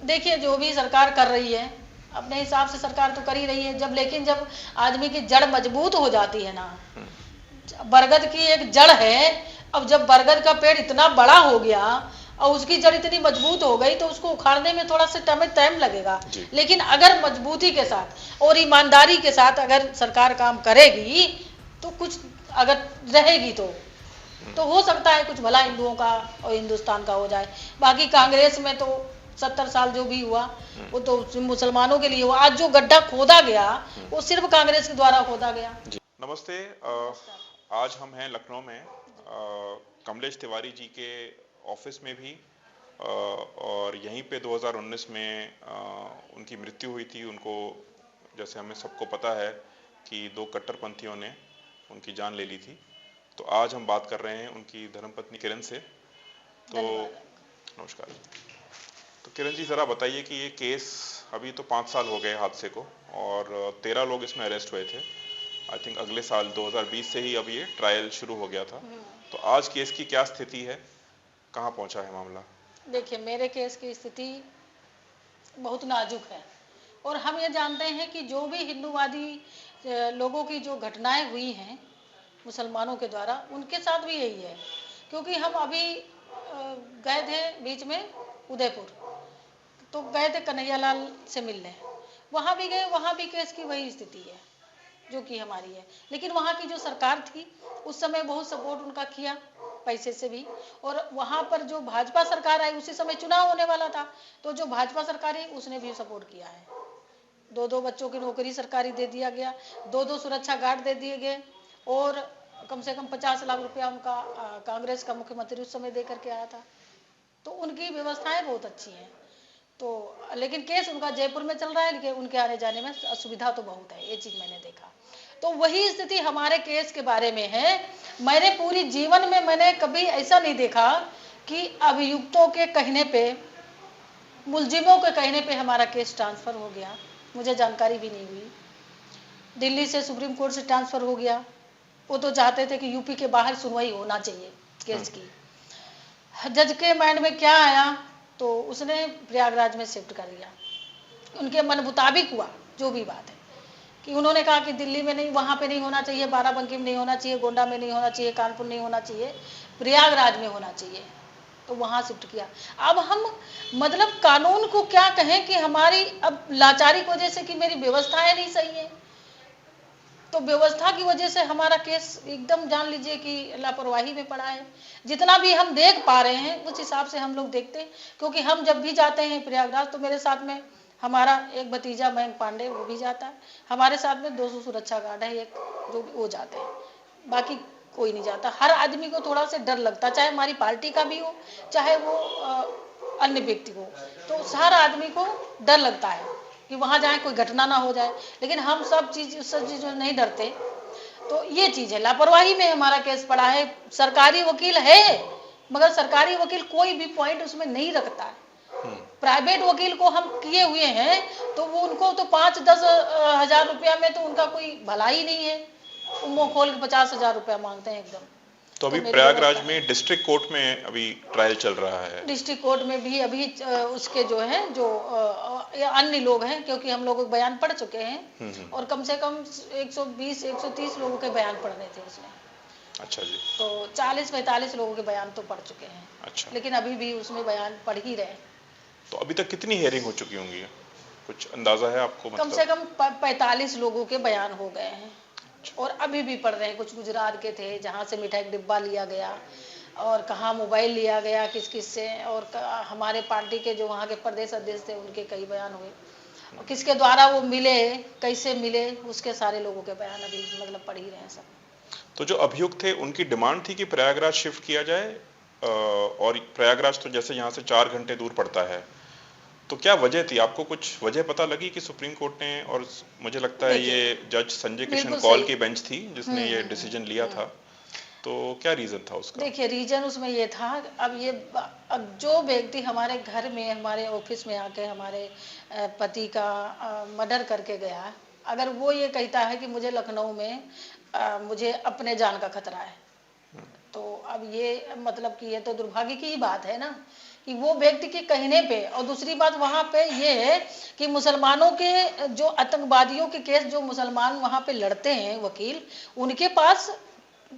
देखिए, जो भी सरकार कर रही है अपने हिसाब से सरकार तो कर ही रही है, लेकिन जब आदमी की जड़ मजबूत हो जाती है ना, बरगद की एक जड़ है, अब जब बरगद का पेड़ इतना बड़ा हो गया और उसकी जड़ इतनी मजबूत हो गई तो उसको उखाड़ने में थोड़ा सा टाइम लगेगा, लेकिन अगर मजबूती के साथ और ईमानदारी के साथ अगर सरकार काम करेगी तो कुछ अगर रहेगी तो हो सकता है कुछ भला हिंदुओं का और हिंदुस्तान का हो जाए। बाकी कांग्रेस में तो 70 साल जो भी हुआ वो तो मुसलमानों के लिए हुआ। आज जो गड्ढा खोदा गया वो सिर्फ कांग्रेस के द्वारा खोदा गया। नमस्ते। आज हम हैं लखनऊ में कमलेश तिवारी जी के ऑफिस में भी, और यहीं पे 2019 में उनकी मृत्यु हुई थी। उनको, जैसे हमें सबको पता है कि 2 कट्टरपंथियों ने उनकी जान ले ली थी। तो आज हम बात कर रहे हैं उनकी धर्मपत्नी किरण से। तो नमस्कार। तो किरण जी, ज़रा बताइए कि ये केस, अभी तो 5 साल हो गए हादसे को और 13 लोग इसमें अरेस्ट हुए थे। आई थिंक अगले साल 2020 से ही अब ये ट्रायल शुरू हो गया था। तो आज केस की क्या स्थिति है, कहाँ पहुंचा है मामला? देखिए, मेरे केस की स्थिति बहुत नाजुक है और हम ये जानते हैं कि जो भी हिंदूवादी लोगों की जो घटनाएं हुई हैं मुसलमानों के द्वारा, उनके साथ भी यही है। क्योंकि हम अभी गए थे बीच में उदयपुर, तो गए थे कन्हैयालाल से मिलने, वहाँ भी गए, वहाँ भी केस की वही स्थिति है जो कि हमारी है। लेकिन वहाँ की जो सरकार थी उस समय बहुत सपोर्ट उनका किया पैसे से भी, और वहाँ पर जो भाजपा सरकार आई उसी समय चुनाव होने वाला था, तो जो भाजपा सरकार है उसने भी सपोर्ट किया है। 2-2 बच्चों की नौकरी सरकारी दे दिया गया, 2-2 सुरक्षा गार्ड दे दिए गए, और कम से कम 50 लाख रुपया उनका कांग्रेस का मुख्यमंत्री उस समय दे करके आया था। तो उनकी व्यवस्थाएं बहुत अच्छी हैं। तो लेकिन केस उनका जयपुर में चल रहा है, लेकिन उनके आने जाने में असुविधा तो बहुत है, ये चीज़ मैंने देखा। तो वही स्थिति हमारे केस के बारे में है। मैंने पूरी जीवन में मैंने कभी ऐसा नहीं देखा कि अभियुक्तों के कहने पे, मुलजिमों के कहने पे हमारा केस ट्रांसफ़र हो गया। मुझे जानकारी भी नहीं हुई। दिल्ली से सुप्रीम कोर्ट से ट्रांसफ़र हो गया। वो तो चाहते थे कि यूपी के बाहर सुनवाई होना चाहिए केस की। जज के माइंड में क्या आया तो उसने प्रयागराज में शिफ्ट कर दिया। उनके मन मुताबिक हुआ जो भी बात है, कि उन्होंने कहा कि दिल्ली में नहीं, वहाँ पे नहीं होना चाहिए, बाराबंकी में नहीं होना चाहिए, गोंडा में नहीं होना चाहिए, कानपुर नहीं होना चाहिए, प्रयागराज में होना चाहिए। तो वहाँ शिफ्ट किया। अब हम मतलब कानून को क्या कहें कि हमारी अब लाचारी की वजह से, कि मेरी व्यवस्थाएं नहीं सही है, तो व्यवस्था की वजह से हमारा केस एकदम जान लीजिए कि लापरवाही में पड़ा है। जितना भी हम देख पा रहे हैं उस हिसाब से हम लोग देखते हैं, क्योंकि हम जब भी जाते हैं प्रयागराज तो मेरे साथ में हमारा एक भतीजा मयंक पांडे वो भी जाता है, हमारे साथ में 200 सुरक्षा गार्ड है एक, जो भी वो जाते हैं, बाकी कोई नहीं जाता। हर आदमी को थोड़ा सा डर लगता, चाहे हमारी पार्टी का भी हो चाहे वो अन्य व्यक्ति हो, तो हर आदमी को डर लगता है कि वहाँ जाए कोई घटना ना हो जाए। लेकिन हम सब चीज़ नहीं डरते। तो ये चीज़ है, लापरवाही में हमारा केस पड़ा है। सरकारी वकील है मगर सरकारी वकील कोई भी पॉइंट उसमें नहीं रखता है। प्राइवेट वकील को हम किए हुए हैं तो वो उनको तो 5-10 हज़ार रुपया में तो उनका कोई भला ही नहीं है। मुँह खोल के 50,000 रुपया मांगते हैं एकदम। तो अभी प्रयागराज में डिस्ट्रिक्ट कोर्ट में अभी ट्रायल चल रहा है। डिस्ट्रिक्ट कोर्ट में भी अभी उसके जो है जो अन्य लोग हैं, क्योंकि हम लोग बयान पढ़ चुके हैं और कम से कम 120-130 लोगों के बयान पढ़ने थे उसमें। अच्छा जी। तो 40-45 लोगों के बयान तो पढ़ चुके हैं। अच्छा। लेकिन अभी भी उसमें बयान पढ़ ही रहे। तो अभी तक कितनी हेयरिंग हो चुकी होंगी, कुछ अंदाजा है आपको? कम से कम 45 लोगों के बयान हो गए हैं और अभी भी पढ़ रहे हैं। कुछ गुजरात के थे जहाँ से मिठाई का डिब्बा लिया गया और कहाँ मोबाइल लिया गया किस किस से, और हमारे पार्टी के जो वहाँ के प्रदेश अध्यक्ष थे उनके कई बयान हुए, और किसके द्वारा वो मिले, कैसे मिले, उसके सारे लोगों के बयान अभी मतलब पढ़ ही रहे हैं सब। तो जो अभियुक्त थे उनकी डिमांड थी कि प्रयागराज शिफ्ट किया जाए, और प्रयागराज तो जैसे यहाँ से 4 घंटे दूर पड़ता है, तो क्या वजह थी? आपको कुछ वजह पता लगी कि सुप्रीम कोर्ट ने, और मुझे लगता है ये जज संजय किशन कौल की बेंच थी जिसने ये डिसीजन लिया था, तो क्या रीजन था उसका? देखिए, रीजन उसमें ये था, अब जो व्यक्ति हमारे घर में, हमारे ऑफिस में आके हमारे पति का मर्डर करके गया, अगर वो ये कहता है कि मुझे लखनऊ में मुझे अपने जान का खतरा है, तो अब ये मतलब कि ये तो दुर्भाग्य की ही बात है ना, कि वो व्यक्ति के कहने पे। और दूसरी बात वहाँ पे ये है कि मुसलमानों के जो आतंकवादियों के केस जो मुसलमान वहाँ पे लड़ते हैं वकील, उनके पास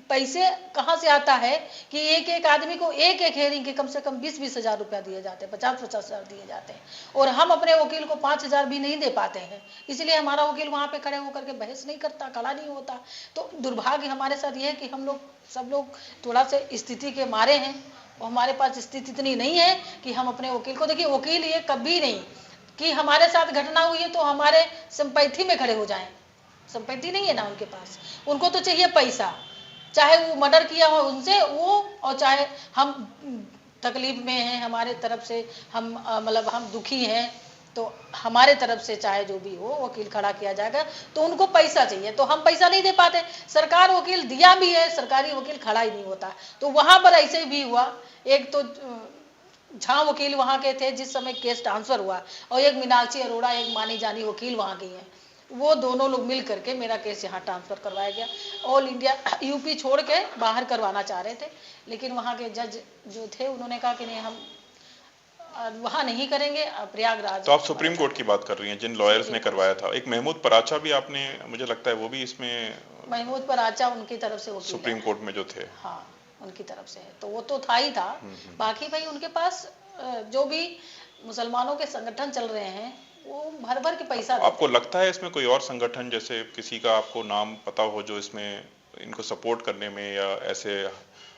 पैसे कहाँ से आता है कि एक एक आदमी को एक एक हेयरिंग के कम से कम 20-20 हजार रुपया दिए जाते हैं, 50-50 हजार दिए जाते हैं, और हम अपने वकील को 5 हजार भी नहीं दे पाते हैं। इसलिए हमारा वकील वहाँ पे खड़े होकर के बहस नहीं करता, खड़ा नहीं होता। तो दुर्भाग्य हमारे साथ ये है कि हम लोग सब लोग थोड़ा से स्थिति के मारे हैं, और हमारे पास स्थिति इतनी नहीं है कि हम अपने वकील को, देखिए वकील ये कभी नहीं कि हमारे साथ घटना हुई है तो हमारे सिंपैथी में खड़े हो जाएं, सिंपैथी नहीं है ना उनके पास। उनको तो चाहिए पैसा, चाहे वो मर्डर किया हो उनसे वो, और चाहे हम तकलीफ में हैं, हमारे तरफ से हम मतलब हम दुखी हैं, तो हमारे तरफ से चाहे जो भी हो वकील खड़ा किया जाएगा। तो उनको पैसा चाहिए, तो हम पैसा नहीं दे पाते। सरकार वकील दिया भी है, सरकारी वकील खड़ा ही नहीं होता। तो वहां पर ऐसे भी हुआ, एक तो झा वकील वहां के थे जिस समय केस ट्रांसफर हुआ, और एक मीनाक्षी अरोड़ा, एक मानी जानी वकील वहां की है, वो दोनों लोग मिल करके मेरा केस यहाँ ट्रांसफर करवाया गया। ऑल इंडिया यूपी छोड़ के बाहर करवाना चाह रहे थे, लेकिन वहाँ के जज जो थे उन्होंने कहा कि नहीं, हम वहाँ नहीं करेंगे, प्रयागराज। तो आप सुप्रीम कोर्ट की बात कर रही हैं, जिन लॉयर्स ने करवाया था। एक महमूद पराचा भी आपने, मुझे लगता है वो भी इसमें, महमूद पराचा उनकी तरफ से वकील सुप्रीम कोर्ट में जो थे, हाँ उनकी तरफ से है, तो वो तो था ही था। बाकी भाई उनके पास जो भी मुसलमानों के संगठन चल रहे हैं वो भर भर के पैसा देते हैं। आपको लगता है इसमें कोई और संगठन, जैसे किसी का आपको नाम पता हो जो इसमें इनको सपोर्ट करने में या ऐसे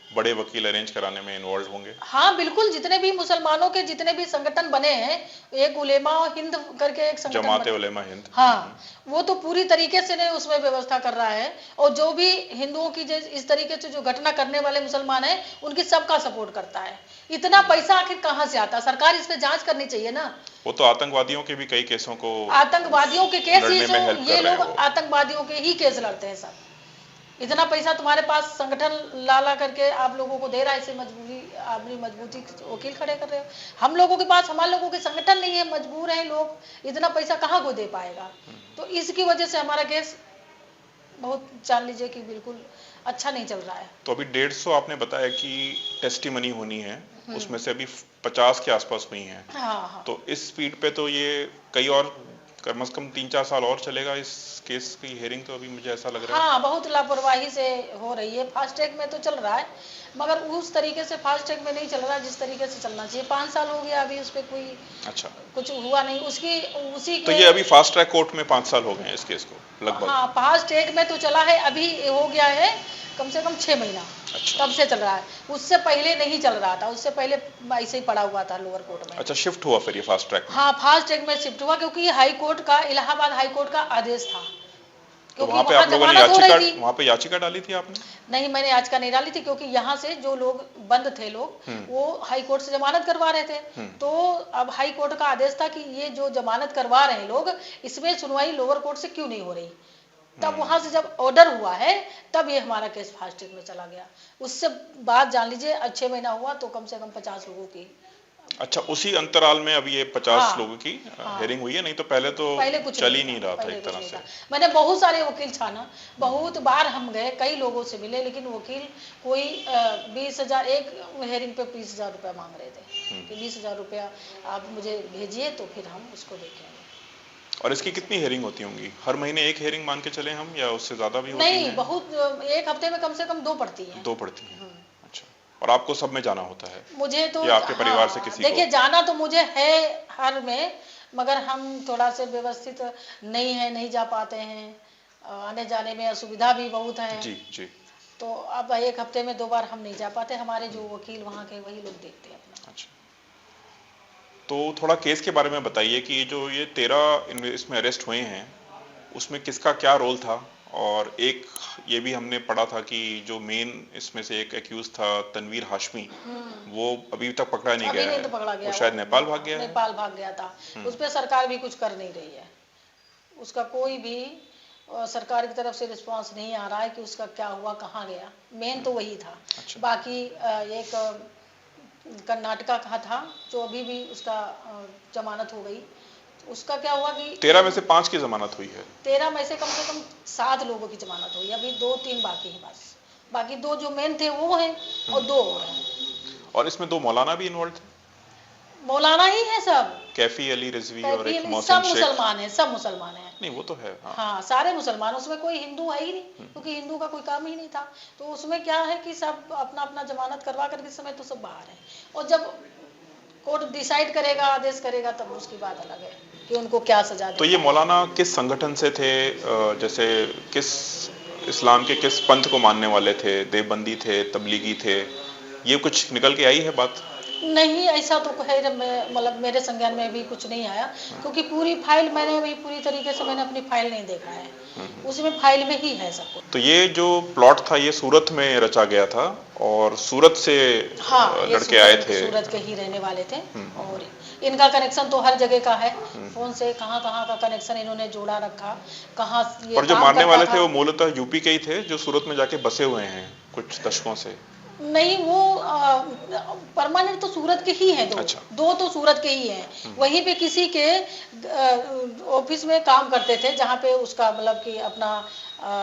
बड़े वकील अरेंज कराने में इन्वॉल्व होंगे? हाँ बिल्कुल, जितने भी मुसलमानों के जितने भी संगठन बने हैं, एक उलेमा हिंद करके एक संगठन, जमाते उलेमा हिंद, हाँ वो तो पूरी तरीके से ने उसमें व्यवस्था कर रहा है। और जो भी हिंदुओं की इस तरीके से जो घटना करने वाले मुसलमान हैं उनकी सबका सपोर्ट करता है। इतना पैसा आखिर कहाँ से आता है? सरकार इस पे जांच करनी चाहिए ना। वो तो आतंकवादियों के भी कई केसों को, आतंकवादियों के केस ये लोग हो। आतंकवादियों के ही केस लड़ते हैं सब। इतना पैसा तुम्हारे पास संगठन ला करके आप लोगों को दे रहा है, इसे मजबूरी अपनी मजबूती वकील खड़े कर रहे हो। हम लोगों के पास, हमारे लोगों के संगठन नहीं है, मजबूर हैं लोग, इतना पैसा कहाँ को दे पाएगा? तो इसकी वजह से हमारा केस बहुत, जान लीजिए कि बिल्कुल अच्छा नहीं चल रहा है। तो अभी 150 आपने बताया कि टेस्टिमनी होनी है, उसमें से अभी 50 के आसपास हुई हैं। हाँ। तो इस स्पीड पे तो ये कई और कम से कम 3-4 साल और चलेगा इस केस की हेयरिंग, तो अभी मुझे ऐसा लग रहा है। हाँ बहुत लापरवाही से हो रही है। फास्ट ट्रैक में तो चल रहा है, मगर उस तरीके से फास्ट ट्रैक में नहीं चल रहा जिस तरीके से चलना चाहिए। 5 साल हो गया अभी उस पर कोई अच्छा कुछ हुआ नहीं। उसी तो ये अभी फास्ट ट्रैक कोर्ट में 5 साल हो गए हैं इस केस को लगभग। हाँ फास्ट ट्रैक में तो चला है, अभी हो गया है कम से कम 6 महीना। अच्छा। तब से चल रहा है, उससे पहले नहीं चल रहा था, उससे पहले ऐसे ही पड़ा हुआ था लोअर कोर्ट में। अच्छा, शिफ्ट हुआ फिर ये फास्ट ट्रैक में? हाँ फास्ट ट्रैक में शिफ्ट हुआ, क्योंकि हाई कोर्ट का, इलाहाबाद हाई कोर्ट का आदेश था। तो वहाँ पे आप लोगों ने याचिका डाली थी आपने? नहीं, मैंने याचिका नहीं डाली थी, क्योंकि यहाँ से जो लोग बंद थे लोग, वो हाई कोर्ट से जमानत करवा रहे थे। तो अब हाई कोर्ट का आदेश था कि ये जो जमानत करवा रहे हैं लोग, इसमें सुनवाई लोअर कोर्ट से क्यों नहीं हो रही। तब वहां से जब ऑर्डर हुआ है तब ये हमारा केस फास्ट ट्रैक में चला गया। उससे बाद जान लीजिए 6 महीना हुआ तो कम से कम 50 लोगों की। अच्छा, उसी अंतराल में अभी ये 50 लोगों की हेयरिंग हुई है, नहीं तो पहले कुछ चल ही नहीं रहा था एक तरह से। मैंने बहुत सारे वकील छाना, बहुत बार हम गए, कई लोगों से मिले, लेकिन वकील कोई 20,000, एक हेयरिंग पे 20,000 रुपया मांग रहे थे कि 20,000 रुपया आप मुझे भेजिए तो फिर हम उसको देखेंगे। और इसकी कितनी हेयरिंग होती होंगी? हर महीने एक हेयरिंग मान के चले हम, या उससे ज्यादा भी होती नहीं है? बहुत, एक हफ्ते में कम से कम 2 पड़ती है। 2 पड़ती है। अच्छा, और आपको सब में जाना होता है? मुझे तो, या आपके परिवार से किसी देखिए को? जाना तो मुझे है हर में, मगर हम थोड़ा से व्यवस्थित नहीं है, नहीं जा पाते हैं, आने जाने में असुविधा भी बहुत है। जी जी। तो अब एक हफ्ते में 2 बार हम नहीं जा पाते, हमारे जो वकील वहाँ के वही लोग देखते हैं अपना। अच्छा, तो थोड़ा केस के बारे में बताइए कि जो ये 13 इसमें अरेस्ट हुए हैं, उसमें किसका क्या रोल था? और एक ये भी हमने पढ़ा था कि जो मेन इसमें से एक एक्यूज था तनवीर हाशमी, वो अभी तक पकड़ा नहीं गया है। तो पकड़ा गया, वो शायद नेपाल भाग गया है। नेपाल भाग गया था। उस पर सरकार भी कुछ कर नहीं रही है, उसका कोई भी सरकार की तरफ से रिस्पांस नहीं आ रहा है कि उसका क्या हुआ, कहाँ गया। मेन तो वही था। अच्छा। बाकी एक कर्नाटका का था जो अभी भी उसका जमानत हो गई। उसका क्या हुआ कि 13 में से 5 की जमानत हुई है। 13 में से कम 7 लोगों की जमानत हुई, अभी 2-3 बाकी हैं बस। बाकी 2 जो मेन थे वो हैं और 2 और हैं। और इसमें 2 मौलाना भी इन्वॉल्व थे? मौलाना ही है सब। कैफी अली रिजवी और एक सब मोहसिन शेख। मुसलमान है, सब मुसलमान है। नहीं वो तो है, हाँ। हाँ, सारे मुसलमान, उसमें कोई हिंदू है ही नहीं, क्योंकि हिंदू का कोई काम ही नहीं था। तो उसमें क्या है कि सब अपना अपना जमानत करवा करके इस समय तो सब बाहर है। और जब कोर्ट डिसाइड करेगा, आदेश करेगा, तब उसकी बात अलग है कि उनको क्या सजा तो ये देता है। मौलाना किस संगठन से थे, जैसे किस इस्लाम के किस पंथ को मानने वाले थे? देवबंदी थे, तबलीगी थे? ये कुछ निकल के आई है बात? नहीं, ऐसा तो है, जब मैं मतलब मेरे संज्ञान में भी कुछ नहीं आया, क्योंकि पूरी फाइल मैंने अभी पूरी तरीके से मैंने अपनी फाइल नहीं देखा है, उसमें फाइल में ही है सब कुछ। तो ये जो प्लॉट था ये सूरत में रचा गया था और सूरत से हाँ, ये लड़के आए थे। सूरत के ही रहने वाले थे। और इनका कनेक्शन तो हर जगह का है, फोन से कहाँ कहाँ का कनेक्शन इन्होंने जोड़ा रखा, कहाँ ये और जो काम मारने करता वाले था। थे वो मूलतः यूपी के ही थे, जो सूरत में जाके बसे हुए हैं कुछ दशकों से। नहीं, वो परमानेंट तो सूरत के ही हैं, दो अच्छा। दो तो सूरत के ही हैं। वहीं पे किसी के ऑफिस में काम करते थे, जहाँ पे उसका मतलब कि अपना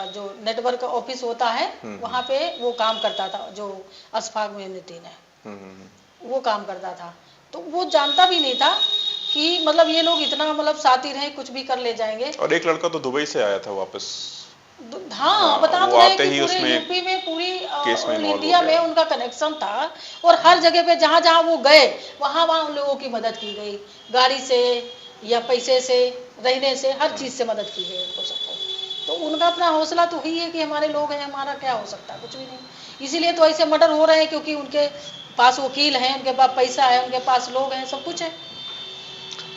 जो नेटवर्क ऑफिस होता है, वहाँ पे वो काम करता था, जो अशफाक मोइनुद्दीन है, वो काम करता था। तो वो जानता भी नहीं था कि मतलब ये लोग इतना मतलब साथी रहे, कुछ भी कर ले जाएंगे। और एक लड़का तो दुबई से आया था वापस। हाँ, बता वो तो रहे आते कि ही पूरे उसमें यूपी में, पूरी केस में ऑल इन्वॉल्व हो इंडिया में गया। उनका कनेक्शन था। और हर जगह पे जहाँ जहाँ वो गए, वहाँ वहाँ उन लोगों की मदद की गई, गाड़ी से या पैसे से, रहने से, हर चीज़ से मदद की गई उनको सबको। तो उनका अपना हौसला तो ही है कि हमारे लोग हैं, हमारा क्या हो सकता है, कुछ भी नहीं। इसीलिए तो ऐसे मर्डर हो रहे हैं, क्योंकि उनके पास वकील हैं, उनके पास पैसा है, उनके पास लोग हैं, सब कुछ है।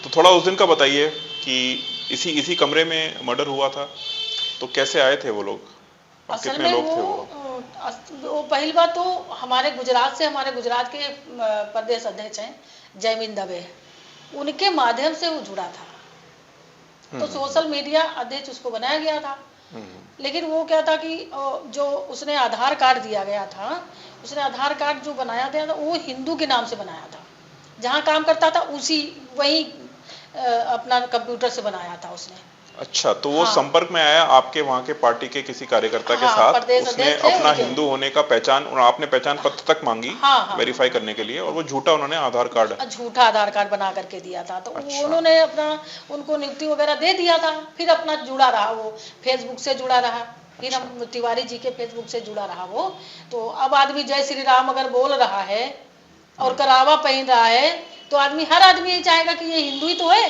तो थोड़ा उस दिन का बताइए कि इसी कमरे में मर्डर हुआ था, तो कैसे आए थे वो लोग और असल कितने में लोग थे वो पहली बात तो हमारे गुजरात के प्रदेश अध्यक्ष हैं जयमीन दवे, उनके माध्यम से वो जुड़ा था। तो सोशल मीडिया अध्यक्ष उसको बनाया गया था। लेकिन वो क्या था कि जो उसने आधार कार्ड दिया गया था, उसने आधार कार्ड जो बनाया गया था वो हिंदू के नाम से बनाया था। जहाँ काम करता था उसी वही अपना कंप्यूटर से बनाया था उसने। अच्छा, तो वो हाँ। संपर्क में आया आपके वहाँ के पार्टी के किसी कार्यकर्ता के हाँ, साथ, प्रदेश उसने अध्यक्ष थे अपना उनके। हिंदू होने का पहचान, और आपने पहचान पत्र तक मांगी हाँ। वेरीफाई करने के लिए, और वो झूठा उन्होंने आधार कार्ड। झूठा आधार कार्ड बना करके दिया था। तो अच्छा। उन्होंने अपना उनको नियुक्ति वगैरह दे दिया था, फिर अपना जुड़ा रहा, वो फेसबुक से जुड़ा रहा, फिर हम तिवारी जी के फेसबुक से जुड़ा रहा वो। तो अब आदमी जय श्री राम अगर बोल रहा है और करावा पहन रहा है, तो हर आदमी ये चाहेगा कि ये हिंदू ही तो है।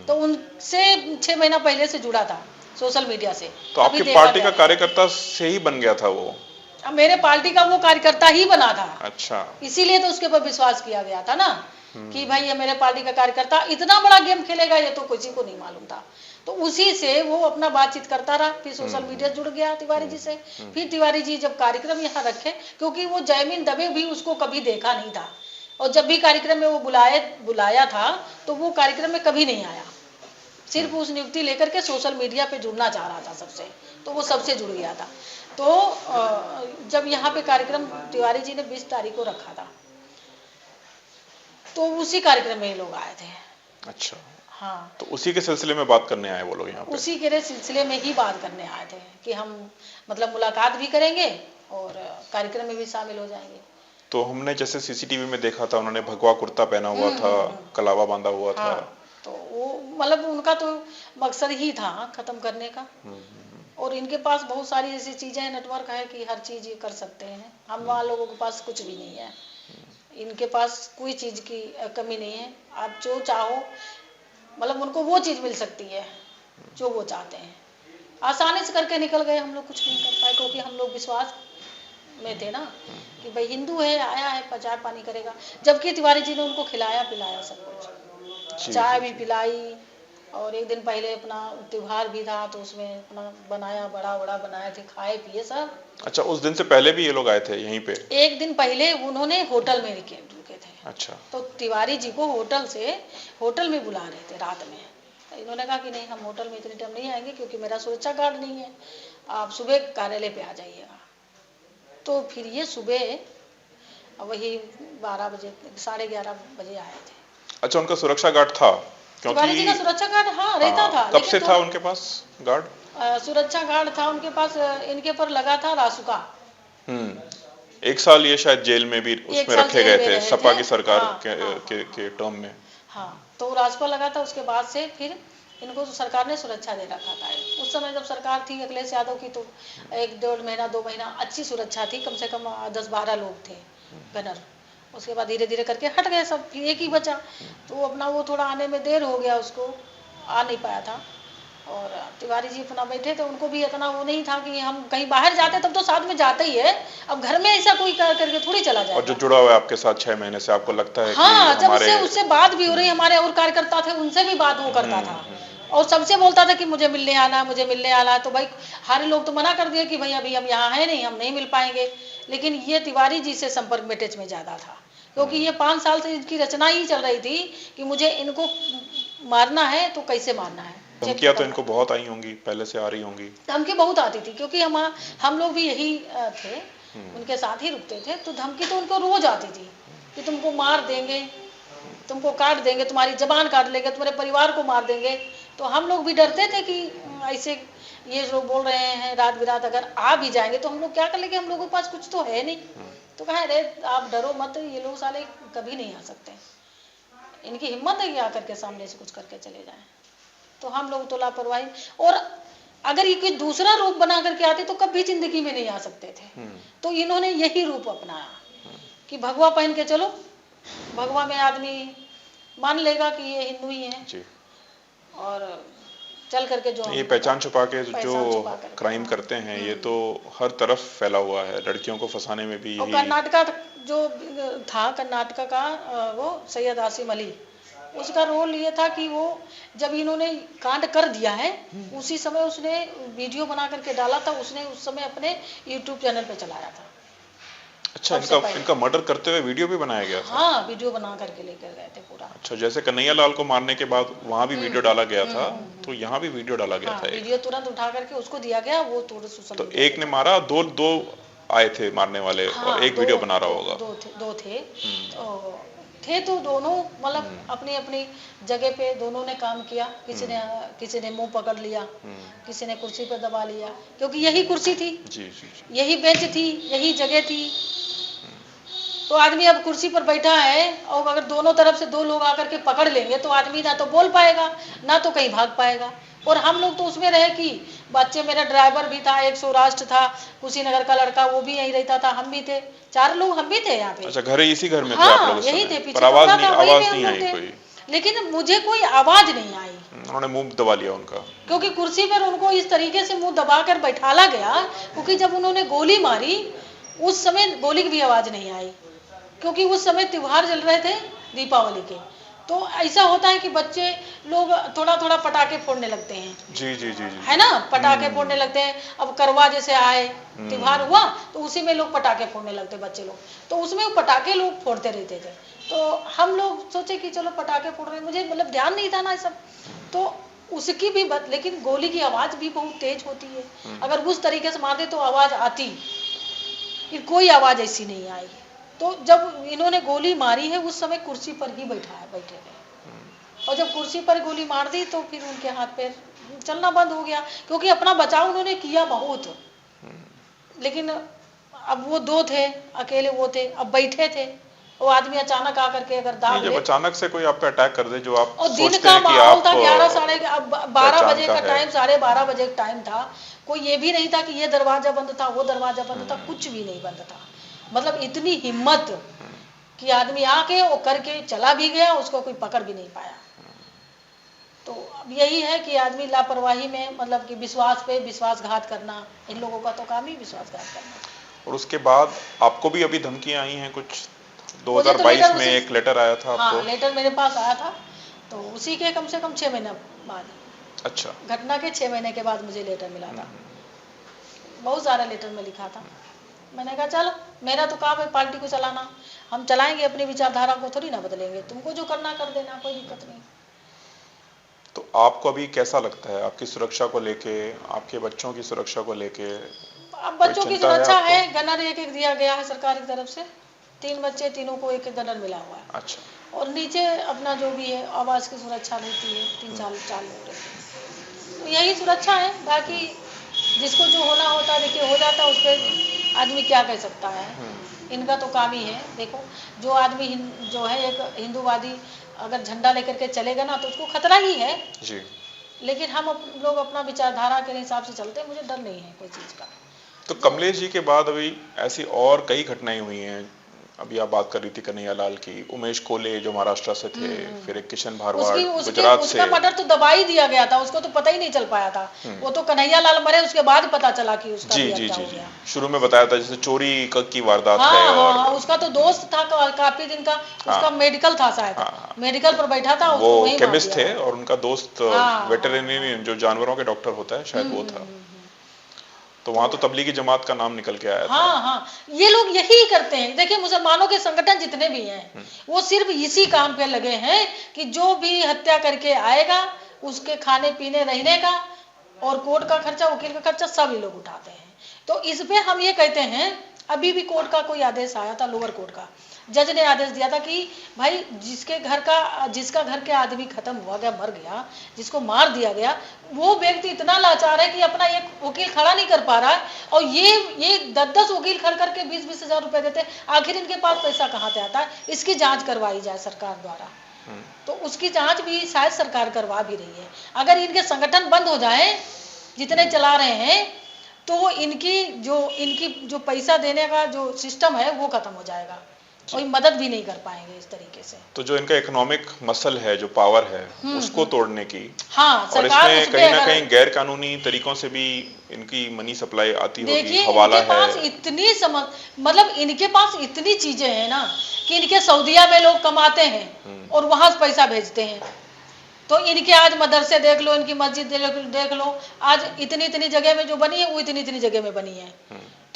तो उनसे 6 महीना पहले से जुड़ा था सोशल मीडिया से। तो आपकी पार्टी का कार्यकर्ता से ही बन गया था वो? अब मेरे पार्टी का वो कार्यकर्ता ही बना था। अच्छा। इसीलिए तो उसके ऊपर विश्वास किया गया था ना, कि भाई ये मेरे पार्टी का कार्यकर्ता इतना बड़ा गेम खेलेगा, ये तो किसी को नहीं मालूम था। तो उसी से वो अपना बातचीत करता रहा, फिर सोशल मीडिया जुड़ गया तिवारी जी से। फिर तिवारी जी जब कार्यक्रम यहाँ रखे, क्योंकि वो जयमीन दवे भी उसको कभी देखा नहीं था, और जब भी कार्यक्रम में वो बुलाया था तो वो कार्यक्रम में कभी नहीं आया, सिर्फ उस नियुक्ति लेकर के सोशल मीडिया पे जुड़ना चाह रहा था सबसे, तो वो सबसे जुड़ गया था। तो जब यहाँ पे कार्यक्रम तिवारी जी ने 20 तारीख को रखा था, तो उसी कार्यक्रम में ये लोग आए थे। अच्छा। हाँ, तो उसी के सिलसिले में बात करने आए वो लोग यहाँ पे? उसी के सिलसिले में ही बात करने आए थे कि हम मतलब मुलाकात भी करेंगे और कार्यक्रम में भी शामिल हो जाएंगे। तो हमने जैसे सीसीटीवी में देखा था, उन्होंने भगवा कुर्ता पहना हुआ था, कलावा बांधा हुआ था। तो वो मतलब उनका तो मकसद ही था खत्म करने का। और इनके पास बहुत सारी ऐसी चीजें हैं, नेटवर्क है कि हर चीज ये कर सकते हैं। हम वहाँ लोगों के पास कुछ भी नहीं है, इनके पास कोई चीज की कमी नहीं है। आप जो चाहो, मतलब उनको वो चीज मिल सकती है जो वो चाहते हैं। आसानी से करके निकल गए, हम लोग कुछ नहीं कर पाए, क्योंकि हम लोग विश्वास में थे ना कि भाई हिंदू है, आया है, चाय पानी करेगा। जबकि तिवारी जी ने उनको खिलाया पिलाया सब कुछ, चाय भी पिलाई। और एक दिन पहले अपना त्योहार भी था, तो उसमें अपना बनाया, बड़ा बनाए थे, खाए पिए सब। अच्छा, उस दिन से पहले भी ये लोग आए थे यहीं पे? एक दिन पहले उन्होंने होटल में रुके थे। अच्छा। तो तिवारी जी को होटल में बुला रहे थे रात में। तो इन्होंने कहा कि नहीं, हम होटल में इतनी टाइम नहीं आएंगे, क्योंकि मेरा सुरक्षा गार्ड नहीं है, आप सुबह कार्यालय पे आ जाइएगा। तो फिर ये सुबह वही 12 बजे 11:30 बजे आए थे। अच्छा, उनका सुरक्षा गार्ड था? तिवारी जी का सुरक्षा गार्ड हाँ रहता था। कब से था उनके पास गार्ड? सुरक्षा गार्ड था उनके पास, इनके पर लगा था रासुका। एक साल ये शायद जेल में भी उसमें रखे गए थे सपा की सरकार हाँ, के टर्म में। हाँ, तो राजपाल लगा था, उसके बाद से फिर इनको तो सरकार ने सुरक्षा दे रखा था। उस समय जब सरकार थी अखिलेश यादव की, तो 1-1.5 महीना 2 महीना अच्छी सुरक्षा थी, कम से कम 10-12 लोग थे गनर। उसके बाद धीरे धीरे करके हट गए सब, एक ही बचा। तो अपना वो थोड़ा आने में देर हो गया, उसको आ नहीं पाया था। और तिवारी जी अपना बैठे थे, उनको भी इतना वो नहीं था कि हम कहीं बाहर जाते तब तो साथ में जाते ही है, अब घर में ऐसा कोई करके थोड़ी चला जाए। और जो जुड़ा हुआ है आपके साथ 6 महीने से, आपको लगता है हाँ, कि जब हमारे उससे बात भी हो रही, हमारे और कार्यकर्ता थे, उनसे भी बात वो करता था और सबसे बोलता था कि मुझे मिलने आना, मुझे मिलने आना। तो भाई हर लोग तो मना कर दिए कि भाई अभी हम यहाँ है नहीं, हम नहीं मिल पाएंगे। लेकिन ये तिवारी जी से संपर्क में टच में ज्यादा था, क्योंकि ये 5 साल से इनकी रचना ही चल रही थी कि मुझे इनको मारना है तो कैसे मारना है। धमकियां तो इनको बहुत आई होंगी, पहले से आ रही होंगी। धमकी बहुत आती थी, क्योंकि हम लोग भी यही थे, उनके साथ ही रुकते थे। तो धमकी तो उनको रोज आती थी कि तुमको मार देंगे, तुमको काट देंगे, तुम्हारी जबान काट लेंगे, तुम्हारे परिवार को मार देंगे। तो हम लोग भी डरते थे कि ऐसे ये लोग बोल रहे हैं, रात बिरात अगर आ भी जाएंगे तो हम लोग क्या कर लेंगे, हम लोगों के पास कुछ तो है नहीं। तो कहा अरे आप डरो मत, ये लोग साले कभी नहीं आ सकते, इनकी हिम्मत है कि आकर के सामने से कुछ करके चले जाएं। तो हम लोग तो लापरवाही, और अगर ये कोई दूसरा रूप बना करके आते तो कभी जिंदगी में नहीं आ सकते थे। तो इन्होंने यही रूप अपनाया कि भगवा पहन के चलो, भगवा में आदमी मान लेगा कि ये हिंदू ही है जी। और चल करके जो ये पहचान छुपा के जो क्राइम हाँ। करते हैं, ये तो हर तरफ फैला हुआ है, लड़कियों को फंसाने में भी। और कर्नाटका जो था, कर्नाटका का वो सैयद आसिम अली, उसका रोल ये था कि वो जब इन्होंने कांड कर दिया है, उसी समय उसने वीडियो बना करके डाला था, उसने उस समय अपने यूट्यूब चैनल पे चलाया था। अच्छा, इनका मर्डर करते हुए वीडियो भी बनाया गया था? हाँ, वीडियो बना करके लेकर गए थे पूरा। अच्छा, जैसे कन्हैया लाल को मारने के बाद वहां भी वीडियो डाला गया था, तो यहाँ भी वीडियो डाला गया था। वीडियो तुरंत उठा करके उसको दिया गया, वो थोड़े सोशल तो एक ने मारा, दो आए थे मारने वाले, और एक वीडियो बना रहा होगा। दो थे तो दोनों मतलब अपनी अपनी जगह पे दोनों ने काम किया। किसी ने मुंह पकड़ लिया, किसी ने कुर्सी पर दबा लिया, क्योंकि यही कुर्सी थी, जी। यही बेंच थी, यही जगह थी। तो आदमी अब कुर्सी पर बैठा है, और अगर दोनों तरफ से 2 लोग आकर के पकड़ लेंगे तो आदमी ना तो बोल पाएगा, ना तो कहीं भाग पाएगा। और हम लोग तो उसमें रहे कि बच्चे, मेरा ड्राइवर भी था, एक सौराष्ट्र था, कुशीनगर का लड़का, वो भी यहीं रहता था, हम भी थे, 4 लोग हम भी थे यहाँ पे। अच्छा, घर इसी घर में थे हाँ, आप लोग? यही थे, पीछे पर आवाज आवाज नहीं आई कोई? लेकिन मुझे कोई आवाज नहीं आई। उन्होंने मुंह दबा लिया उनका, क्योंकि कुर्सी पर उनको इस तरीके से मुंह दबाकर बैठाला गया, क्योंकि जब उन्होंने गोली मारी उस समय गोली की भी आवाज नहीं आई, क्योंकि उस समय त्योहार चल रहे थे दीपावली के। तो ऐसा होता है कि बच्चे लोग थोड़ा थोड़ा पटाखे फोड़ने लगते हैं। जी। है ना, पटाखे फोड़ने लगते हैं। अब करवा जैसे आए, त्योहार हुआ, तो उसी में लोग पटाखे फोड़ने लगते बच्चे लोग, तो उसमें वो पटाखे लोग फोड़ते रहते थे। तो हम लोग सोचे कि चलो पटाखे फोड़ रहे हैं, मुझे मतलब ध्यान नहीं था ना सब, तो उसकी भी लेकिन गोली की आवाज भी बहुत तेज होती है, अगर उस तरीके से मारते तो आवाज आती, कोई आवाज ऐसी नहीं आई। तो जब इन्होंने गोली मारी है उस समय कुर्सी पर ही बैठे थे, और जब कुर्सी पर गोली मार दी तो फिर उनके हाथ पैर चलना बंद हो गया, क्योंकि अपना बचाव उन्होंने किया बहुत। लेकिन अब वो 2 थे, अकेले वो थे, अब बैठे थे, वो आदमी अचानक आकर के अगर दाब जब अचानक से कोई आप पे अटैक कर दे, जो आप और दिन सोचते का हैं कि माहौल आप था, 12 बजे का टाइम, 12:30 बजे का टाइम था, कोई ये भी नहीं था कि ये दरवाजा बंद था, वो दरवाजा बंद था, कुछ भी नहीं बंद था। मतलब इतनी हिम्मत कि आदमी आके वो करके चला भी गया, उसको कोई पकड़ भी नहीं पाया। तो अब यही है कि आदमी लापरवाही में, मतलब कि विश्वास पे विश्वासघात करना, इन लोगों का तो काम ही विश्वासघात करना। और उसके बाद आपको भी अभी धमकियां आई हैं कुछ? 2022 में एक लेटर आया था आपको? हाँ, लेटर मेरे पास आया था, तो उसी के कम से कम 6 महीने बाद, अच्छा, घटना के 6 महीने के बाद मुझे लेटर मिला था। बहुत सारा लेटर में लिखा था। मैंने कहा चलो, मेरा तो काम है पार्टी को चलाना, हम चलाएंगे, अपनी विचारधारा को थोड़ी ना बदलेंगे, तुमको जो करना कर देना, कोई दिक्कत नहीं। तो आपको अभी कैसा लगता है, आपकी सुरक्षा को लेके, आपके बच्चों की सुरक्षा को लेके? अब बच्चों की सुरक्षा है, गनर एक दिया गया है सरकार की तरफ से, 3 बच्चे, तीनों को एक गनर मिला हुआ है। अच्छा। और नीचे अपना जो भी है आवास की सुरक्षा रहती है, 3 4 लोग रहते हैं, तो यही सुरक्षा है। बाकी जिसको जो होना होता है देखिए हो जाता है, उस पर आदमी क्या कह सकता है। इनका तो काम ही है। देखो, जो आदमी जो है एक हिंदूवादी अगर झंडा लेकर के चलेगा ना तो उसको खतरा ही है जी। लेकिन हम लोग अपना विचारधारा के हिसाब से चलते हैं, मुझे डर नहीं है कोई चीज़ का। तो कमलेश जी के बाद अभी ऐसी और कई घटनाएं हुई हैं। अभी आप बात कर रही थी कन्हैया लाल की, उमेश कोले जो महाराष्ट्र से थे, फिर एक किशन भारवाड़ गुजरात से। उसका मर्डर तो दबा ही दिया गया था, उसको तो पता ही नहीं चल पाया था। वो तो कन्हैया लाल मरे उसके बाद पता चला कि उसका जी भी जी हत्या जी हो जी गया। शुरू में बताया था जैसे चोरी की वारदात हाँ, है। और हाँ, उसका तो दोस्त था काफी दिन का, उसका मेडिकल था शायद, मेडिकल पर बैठा था, वो उसको वहीं मार केमिस्ट दिया। थे और उनका दोस्त वेटरनरी जो जानवरों के डॉक्टर होता है शायद वो था। तो वहां तो तबलीगी जमात का नाम निकल के आया था। हाँ, हाँ, ये लोग यही करते हैं। देखिए, मुसलमानों के संगठन जितने भी हैं वो सिर्फ इसी काम पे लगे हैं कि जो भी हत्या करके आएगा उसके खाने पीने रहने का और कोर्ट का खर्चा, वकील का खर्चा सब ये लोग उठाते हैं। तो इस पे हम ये कहते हैं, अभी भी कोर्ट का कोई आदेश आया था, लोअर कोर्ट का जज ने आदेश दिया था कि भाई जिसका घर के आदमी खत्म हुआ गया, मर गया, जिसको मार दिया गया, वो व्यक्ति इतना लाचार है कि अपना एक वकील खड़ा नहीं कर पा रहा है और ये 10-10 वकील खड़ करके 20-20 हजार रुपए देते, आखिर इनके पास पैसा कहाँ से आता है? इसकी जांच करवाई जाए सरकार द्वारा। तो उसकी जांच भी शायद सरकार करवा भी रही है। अगर इनके संगठन बंद हो जाए जितने चला रहे हैं तो इनकी जो पैसा देने का जो सिस्टम है वो खत्म हो जाएगा, कोई मदद भी नहीं कर पाएंगे इस तरीके से। तो जो इनका इकोनॉमिक मसल है, जो पावर है, उसको तोड़ने की, हाँ, और इसमें कहीं ना कहीं गैर कानूनी तरीकों से भी इनकी मनी सप्लाई आती होगी, हवाला है। मतलब इनके पास इतनी चीजें हैं ना कि इनके सऊदीया में लोग कमाते हैं और वहां से पैसा भेजते हैं। तो इनके आज मदरसे देख लो, इनकी मस्जिद देख लो, आज इतनी जगह में जो बनी है वो इतनी जगह में बनी है,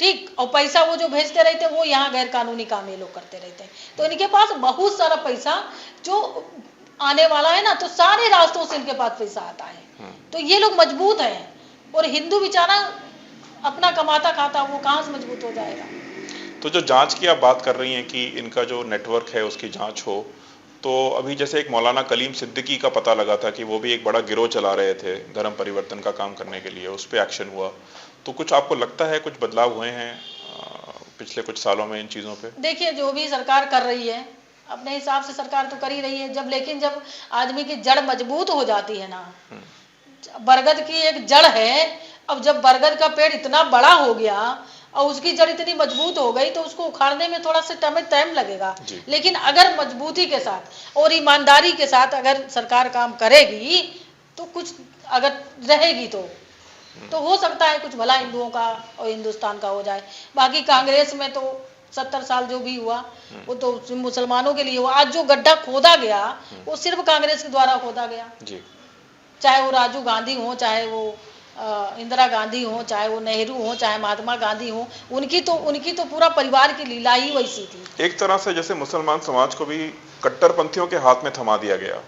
ठीक। और पैसा वो जो भेजते रहते हैं वो यहाँ गैर कानूनी काम ये लोग करते रहते हैं। तो इनके पास बहुत सारा पैसा जो आने वाला है ना, तो सारे रास्तों से इनके पास पैसा आता है। तो ये लोग मजबूत हैं और हिंदू बेचारा अपना कमाता खाता, वो कहाँ से मजबूत हो जाएगा? तो जो जांच की आप बात कर रही हैं कि इनका जो नेटवर्क है उसकी जांच हो, तो अभी जैसे एक मौलाना कलीम सिद्दीकी का पता लगा था कि वो भी एक बड़ा गिरोह चला रहे थे धर्म परिवर्तन का काम करने के लिए, उस पर एक्शन हुआ। तो कुछ आपको लगता है कुछ बदलाव हुए हैं पिछले कुछ सालों में इन चीज़ों पे? देखिए, जो भी सरकार कर रही है अपने हिसाब से सरकार तो कर ही रही है, लेकिन जब आदमी की जड़ मजबूत हो जाती है ना, बरगद की एक जड़ है, अब जब बरगद का पेड़ इतना बड़ा हो गया और उसकी जड़ इतनी मजबूत हो गई तो उसको उखाड़ने में थोड़ा सा टाइम लगेगा। लेकिन अगर मजबूती के साथ और ईमानदारी के साथ अगर सरकार काम करेगी तो कुछ अगर रहेगी तो हो सकता है कुछ भला हिंदुओं का और हिंदुस्तान का हो जाए। बाकी कांग्रेस में तो 70 साल जो भी हुआ वो तो मुसलमानों के लिए हुआ। आज जो गड्ढा खोदा गया वो सिर्फ कांग्रेस के द्वारा खोदा गया, चाहे वो राजीव गांधी हो, चाहे वो इंदिरा गांधी हो, चाहे वो नेहरू हो, चाहे महात्मा गांधी हो, उनकी तो पूरा परिवार की लीला ही वैसी थी। एक तरह से जैसे मुसलमान समाज को भी कट्टरपंथियों के हाथ में थमा दिया गया,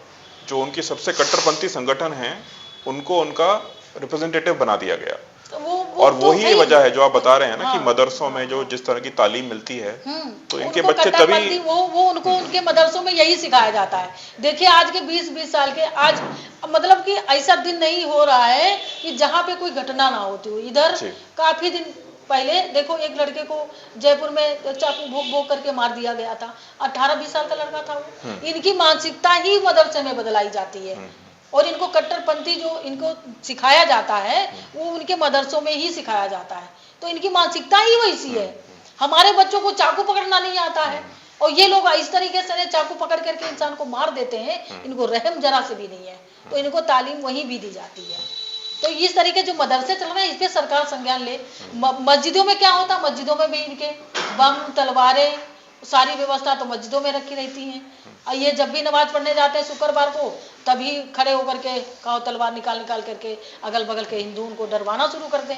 जो उनकी सबसे कट्टरपंथी संगठन हैं उनको उनका रिप्रेजेंटेटिव बना दिया गया। और वही वजह है जो आप बता रहे हैं ना, कि मदरसों में जो जिस तरह की तालीम मिलती है तो इनके बच्चे तभी वो उनको उनके मदरसों में यही सिखाया जाता है। देखिए, आज के 20-20 साल के आज मतलब कि ऐसा दिन नहीं हो रहा है कि जहाँ पे कोई घटना ना होती हो। इधर काफी दिन पहले देखो एक लड़के को जयपुर में चाकू भोग करके मार दिया गया था, 18-20 साल का लड़का था वो। इनकी मानसिकता ही मदरसे में बदलाई जाती है और इनको कट्टरपंथी जो इनको सिखाया जाता है वो उनके मदरसों में ही सिखाया जाता है। तो इनकी मानसिकता ही वैसी है। हमारे बच्चों को चाकू पकड़ना नहीं आता है और ये लोग इस तरीके से चाकू पकड़ करके इंसान को मार देते हैं, इनको रहम जरा से भी नहीं है। तो इनको तालीम वहीं भी दी जाती है। तो इस तरीके जो मदरसे चल रहे हैं इस पे सरकार संज्ञान ले। मस्जिदों में क्या होता है, मस्जिदों में भी इनके बम तलवारें सारी व्यवस्था तो मस्जिदों में रखी रहती हैं। ये जब भी नमाज पढ़ने जाते हैं शुक्रवार को, तभी खड़े होकर के कहो तलवार निकाल करके अगल बगल के हिंदू उनको डरवाना शुरू कर दें।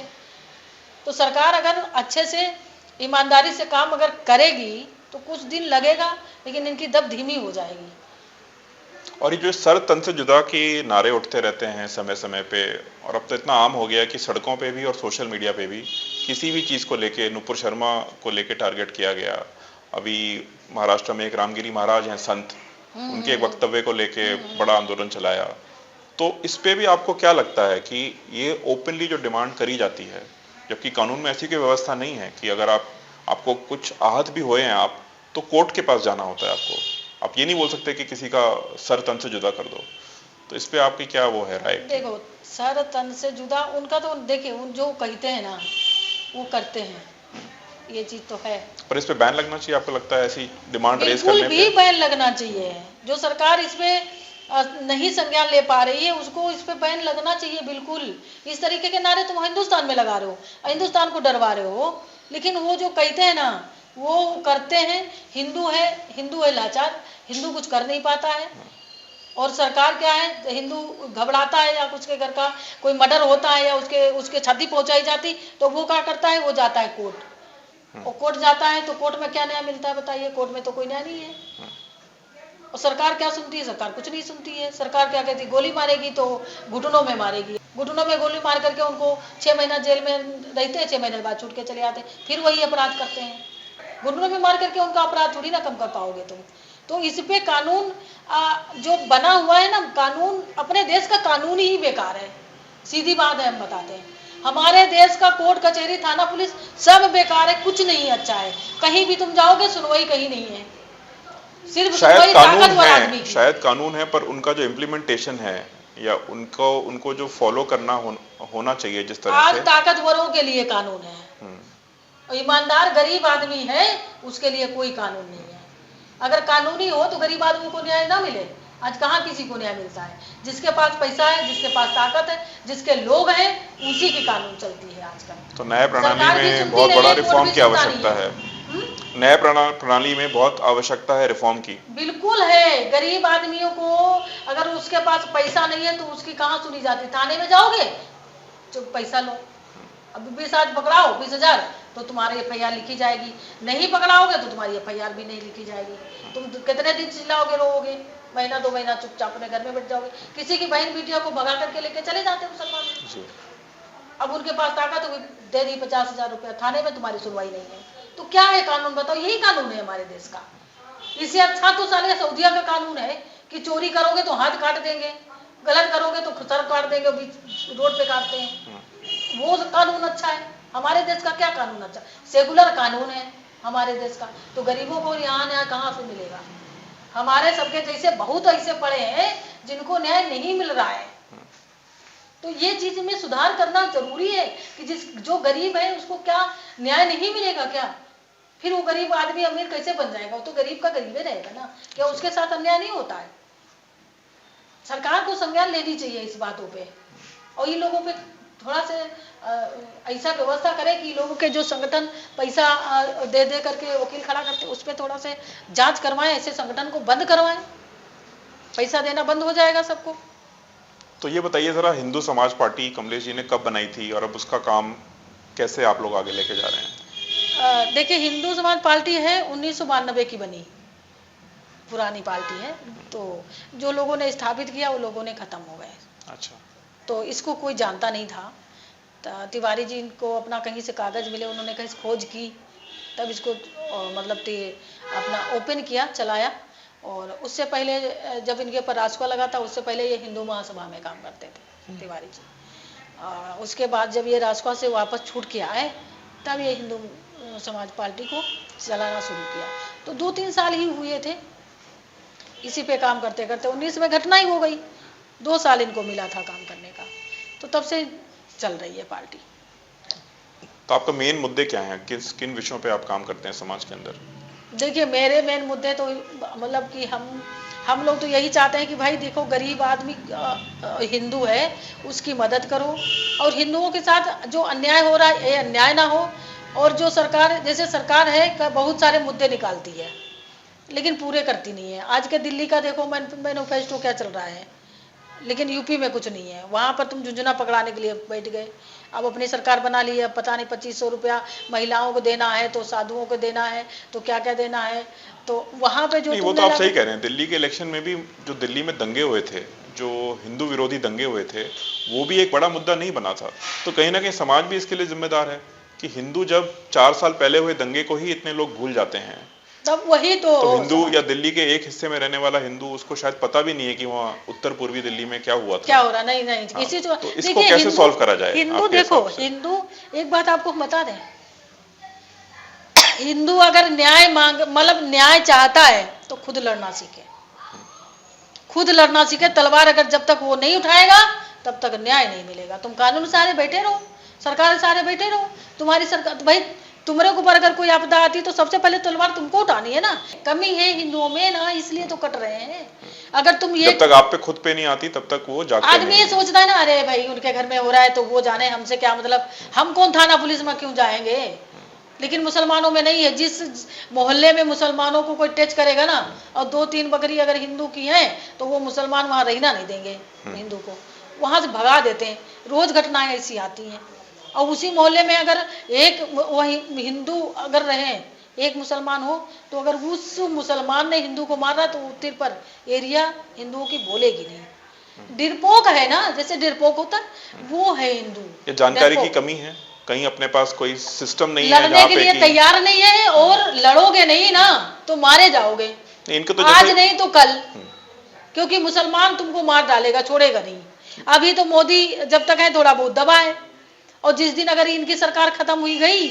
तो सरकार अगर अच्छे से ईमानदारी से काम अगर करेगी तो कुछ दिन लगेगा, लेकिन इनकी दब धीमी हो जाएगी। और ये जो सर तन से जुदा के नारे उठते रहते हैं समय समय पे, और अब तो इतना आम हो गया कि सड़कों पे भी और सोशल मीडिया पे भी किसी भी चीज़ को लेके, नुपुर शर्मा को लेके टारगेट किया गया। अभी महाराष्ट्र में एक रामगिरी महाराज हैं संत, उनके एक वक्तव्य को लेके बड़ा आंदोलन चलाया। तो इस पे भी आपको क्या लगता है कि ये ओपनली जो डिमांड करी जाती है, जबकि कानून में ऐसी कोई व्यवस्था नहीं है कि अगर आप आपको कुछ आहत भी हुए हैं आप, तो कोर्ट के पास जाना होता है आपको। आप ये नहीं बोल सकते कि किसी का सर तन से जुदा कर दो। तो इस पे आपकी क्या वो है राय? देखो, सर तन से जुदा उनका तो देखिए, उन जो कहते हैं ना वो करते हैं, ये चीज तो है। पर इस पे बैन लगना चाहिए, आपको लगता है ऐसी डिमांड रेज बिल्कुल करने भी पे? बैन लगना चाहिए। जो सरकार इसमें नहीं संज्ञान ले पा रही है उसको इस पे बैन लगना चाहिए बिल्कुल। इस तरीके के नारे तुम हिंदुस्तान में लगा रहे हो, हिंदुस्तान को डरवा रहे हो, लेकिन वो जो कहते हैं ना वो करते हैं। हिंदू है लाचार, हिंदू कुछ कर नहीं पाता है। और सरकार क्या है, हिंदू घबराता है या उसके घर का कोई मर्डर होता है या उसके उसके क्षति पहुंचाई जाती तो वो क्या करता है, वो जाता है कोर्ट। और कोर्ट जाता है तो कोर्ट में क्या न्याय मिलता है बताइए? कोर्ट में तो कोई न्याय नहीं है। और सरकार क्या सुनती है? सरकार कुछ नहीं सुनती है। सरकार क्या कहती है, गोली मारेगी तो घुटनों में मारेगी, घुटनों में गोली मार करके उनको 6 महीना जेल में रहते हैं, 6 महीने बाद छूट के चले आते हैं, फिर वही अपराध करते हैं। घुटनों में मार करके उनका अपराध थोड़ी ना कम कर पाओगे तुम। तो इस पे कानून जो बना हुआ है ना, कानून अपने देश का कानून ही बेकार है। सीधी बात है, हम बताते हैं। हमारे देश का कोर्ट कचहरी थाना पुलिस सब बेकार है, कुछ नहीं अच्छा है। कहीं भी तुम जाओगे सुनवाई कहीं नहीं है, सिर्फ शायद कानून आदमी है, की। शायद कानून है, पर उनका जो इम्प्लीमेंटेशन है या उनको जो फॉलो करना होना चाहिए जिस तरह आज से। ताकतवरों के लिए कानून है, ईमानदार गरीब आदमी है उसके लिए कोई कानून नहीं है। अगर कानूनी हो तो गरीब आदमी को न्याय ना मिले। आज कहाँ किसी को न्याय मिलता है? जिसके पास पैसा है, जिसके पास ताकत है, जिसके लोग हैं, उसी की कानून चलती है आजकल। तो न्याय सरकार प्रणाली भी में सुनती बहुत नहीं बड़ा है, कोर्ट रिफॉर्म भी की सुनता आवश्यकता नहीं है। न्याय प्रणाली में बहुत आवश्यकता है रिफॉर्म की। बिल्कुल है। गरीब आदमियों को अगर उसके पास पैसा नहीं है तो उसकी कहाँ सुनी जाती? थाने में जाओगे तो पैसा लो, अब 20 आज पकड़ाओ 20,000 तो तुम्हारी FIR लिखी जाएगी, नहीं पकड़ाओगे तो तुम्हारी FIR भी नहीं लिखी जाएगी। तुम कितने दिन चिल्लाओगे, रोओगे, महीना 2 महीना चुपचाप अपने घर में बैठ जाओगे। किसी की बहन बेटियों को भगा करके लेके चले जाते मुसलमान। अब उनके पास ताकत हुई, दे दी 50,000 रुपया, थाने में तुम्हारी सुनवाई नहीं है। तो क्या है कानून बताओ? यही कानून है हमारे देश का। इससे अच्छा तो साले सऊदिया का कानून है कि चोरी करोगे तो हाथ काट देंगे, गलत करोगे तो सर काट देंगे, बीच रोड पे काटते हैं। वो कानून अच्छा है। हमारे देश का क्या कानून अच्छा? सेकुलर कानून है हमारे देश का। तो गरीबों को यहाँ न्याय कहाँ से मिलेगा? हमारे सबके जैसे बहुत ऐसे पड़े हैं जिनको न्याय नहीं मिल रहा है। तो ये चीज में सुधार करना जरूरी है कि जो गरीब है उसको क्या न्याय नहीं मिलेगा क्या? फिर वो गरीब आदमी अमीर कैसे बन जाएगा? वो तो गरीब का गरीब ही रहेगा ना। क्या उसके साथ अन्याय नहीं होता है? सरकार को संज्ञान लेनी चाहिए इस बातों पे, और इन लोगों पे थोड़ा से ऐसा व्यवस्था करे कि लोगों के जो संगठन पैसा दे दे करके वकील खड़ा करते उस पर थोड़ा से जांच करवाएं, ऐसे संगठन को बंद करवाएं, पैसा देना बंद हो जाएगा सबको। तो ये बताइए जरा, हिंदू समाज पार्टी कमलेश जी ने कब बनाई थी और अब उसका काम कैसे आप लोग आगे लेके जा रहे हैं? देखिए, हिंदू समाज पार्टी है 1992 की बनी, पुरानी पार्टी है। तो जो लोगों ने स्थापित किया वो लोगों ने खत्म हो गए। अच्छा। तो इसको कोई जानता नहीं था। तिवारी जी को अपना कहीं से कागज मिले, उन्होंने कहीं खोज की, तब इसको मतलब अपना ओपन किया, चलाया। और उससे पहले जब इनके ऊपर राजस्व लगा था उससे पहले ये हिंदू महासभा में काम करते थे तिवारी जी। उसके बाद जब ये राजस्व से वापस छूट के आए तब ये हिंदू समाज पार्टी को चलाना शुरू किया। तो 2-3 साल ही हुए थे इसी पे काम करते करते। 19 में घटना ही हो गई, 2 साल इनको मिला था काम करने का, तो तब से चल रही है पार्टी। तो आपका मेन मुद्दे क्या हैं? किन विषयों पे आप काम करते हैं समाज के अंदर? देखिए, मेरे मेन मुद्दे तो मतलब कि हम लोग तो यही चाहते हैं कि भाई देखो, गरीब आदमी हिंदू है उसकी मदद करो, और हिंदुओं के साथ जो अन्याय हो रहा है ये अन्याय ना हो। और जो सरकार, जैसे सरकार है बहुत सारे मुद्दे निकालती है लेकिन पूरे करती नहीं है। आज के दिल्ली का देखो मैनिफेस्टो क्या चल रहा है, लेकिन यूपी में कुछ नहीं है। वहाँ पर तुम झुंझुना पकड़ाने के लिए बैठ गए। अब अपनी सरकार बना ली है, पता नहीं 2500 रुपया महिलाओं को देना है, तो साधुओं को देना है, तो क्या क्या देना है। तो वहाँ पे जो वो तो आप सही कह रहे हैं। दिल्ली के इलेक्शन में भी जो दिल्ली में दंगे हुए थे, जो हिंदू विरोधी दंगे हुए थे, वो भी एक बड़ा मुद्दा नहीं बना था। तो कहीं ना कहीं समाज भी इसके लिए जिम्मेदार है कि हिंदू जब 4 साल पहले हुए दंगे को ही इतने लोग भूल जाते हैं, तब वही तो हिंदू या दिल्ली के एक हिस्से में रहने वाला हिंदू, उसको शायद पता भी नहीं है कि वहाँ उत्तर पूर्वी दिल्ली में क्या हुआ था, क्या हो रहा। नहीं नहीं, इसी तो इसको कैसे सॉल्व करा जाए? हिंदू देखो, हिंदू एक बात आपको बता दें, हिंदू अगर न्याय मांग मतलब न्याय चाहता है तो खुद लड़ना सीखे, खुद लड़ना सीखे। तलवार अगर जब तक वो नहीं उठाएगा तब तक न्याय नहीं मिलेगा। तुम कानून सहारे बैठे रहो, सरकार सहारे बैठे रहो, तुम्हारी सरकार तो भाई तुम्हारे ऊपर अगर कोई आपदा आती तो सबसे पहले तलवार तुमको उठानी है ना। कमी है हिंदुओं में ना, इसलिए तो कट रहे हैं। अगर तुम ये जब तक आप पे खुद पे नहीं आती तब तक वो जागते आदमी ये सोचता है ना, अरे भाई उनके घर में हो रहा है तो वो जाने, हमसे क्या मतलब, हम कौन थाना पुलिस में क्यों जाएंगे। लेकिन मुसलमानों में नहीं है। जिस मोहल्ले में मुसलमानों को कोई टच करेगा ना, और 2-3 बकरी अगर हिंदू की हैं तो वो मुसलमान वहां रहना नहीं देंगे, हिंदू को वहां से भगा देते हैं। रोज घटनाएं ऐसी आती हैं। और उसी मोहल्ले में अगर एक वही हिंदू अगर रहे, एक मुसलमान हो, तो अगर उस मुसलमान ने हिंदू को मारा तो उत्तर पर एरिया हिंदुओं की बोलेगी नहीं। डरपोक है ना, जैसे डरपोक होता है वो है हिंदू। ये जानकारी की कमी है, कहीं अपने पास कोई सिस्टम नहीं है लड़ने के लिए तैयार नहीं है, और लड़ोगे नहीं ना तो मारे जाओगे। इनको तो आज नहीं तो कल, क्योंकि मुसलमान तुमको मार डालेगा, छोड़ेगा नहीं। अभी तो मोदी जब तक है थोड़ा बहुत दबा है, और जिस दिन अगर इनकी सरकार खत्म हुई गई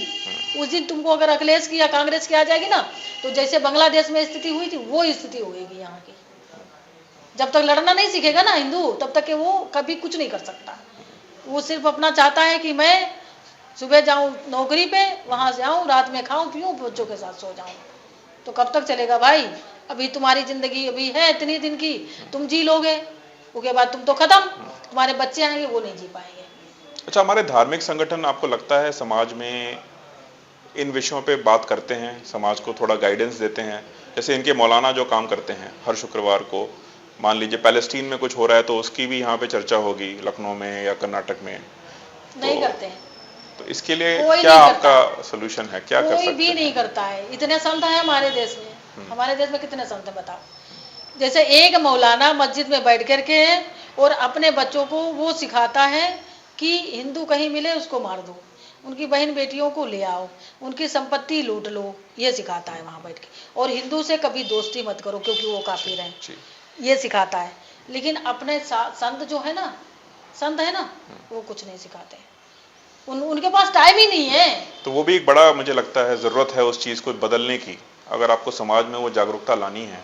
उस दिन तुमको अगर अखिलेश की या कांग्रेस की आ जाएगी ना, तो जैसे बांग्लादेश में स्थिति हुई थी वो स्थिति होगी यहाँ की। जब तक लड़ना नहीं सीखेगा ना हिंदू, तब तक के वो कभी कुछ नहीं कर सकता। वो सिर्फ अपना चाहता है कि मैं सुबह जाऊं नौकरी पे, वहां से आऊं, रात में खाऊं पीऊं, बच्चों के साथ सो जाऊं। तो कब तक चलेगा भाई। अभी तुम्हारी जिंदगी अभी है इतनी दिन की, तुम जी लोगे, उसके बाद तुम तो खत्म, तुम्हारे बच्चे आएंगे वो नहीं जी पाएंगे। अच्छा, हमारे धार्मिक संगठन आपको लगता है समाज में इन विषयों पे बात करते हैं, समाज को थोड़ा गाइडेंस देते हैं? जैसे इनके मौलाना जो काम करते हैं हर शुक्रवार को, मान लीजिए पैलेस्टीन में कुछ हो रहा है तो उसकी भी यहाँ पे चर्चा होगी लखनऊ में या कर्नाटक में, नहीं करते हैं। तो इसके लिए क्या आपका सोल्यूशन है, क्या कर सकते हैं? कोई भी नहीं करता है। इतने संत हैं हमारे देश में, हमारे देश में कितने संत हैं बताओ। जैसे एक मौलाना मस्जिद में बैठ करके और अपने बच्चों को वो सिखाता है कि हिंदू कहीं मिले उसको मार दो, उनकी बहन बेटियों को ले आओ, उनकी संपत्ति लूट लो, ये सिखाता है वहाँ बैठ के। और हिंदू से कभी दोस्ती मत करो क्योंकि वो काफिर हैं, ये सिखाता है। लेकिन अपने संत जो है ना, संत है ना, वो कुछ नहीं सिखाते। उनके पास टाइम ही नहीं है। तो वो भी एक बड़ा मुझे लगता है जरूरत है उस चीज को बदलने की, अगर आपको समाज में वो जागरूकता लानी है।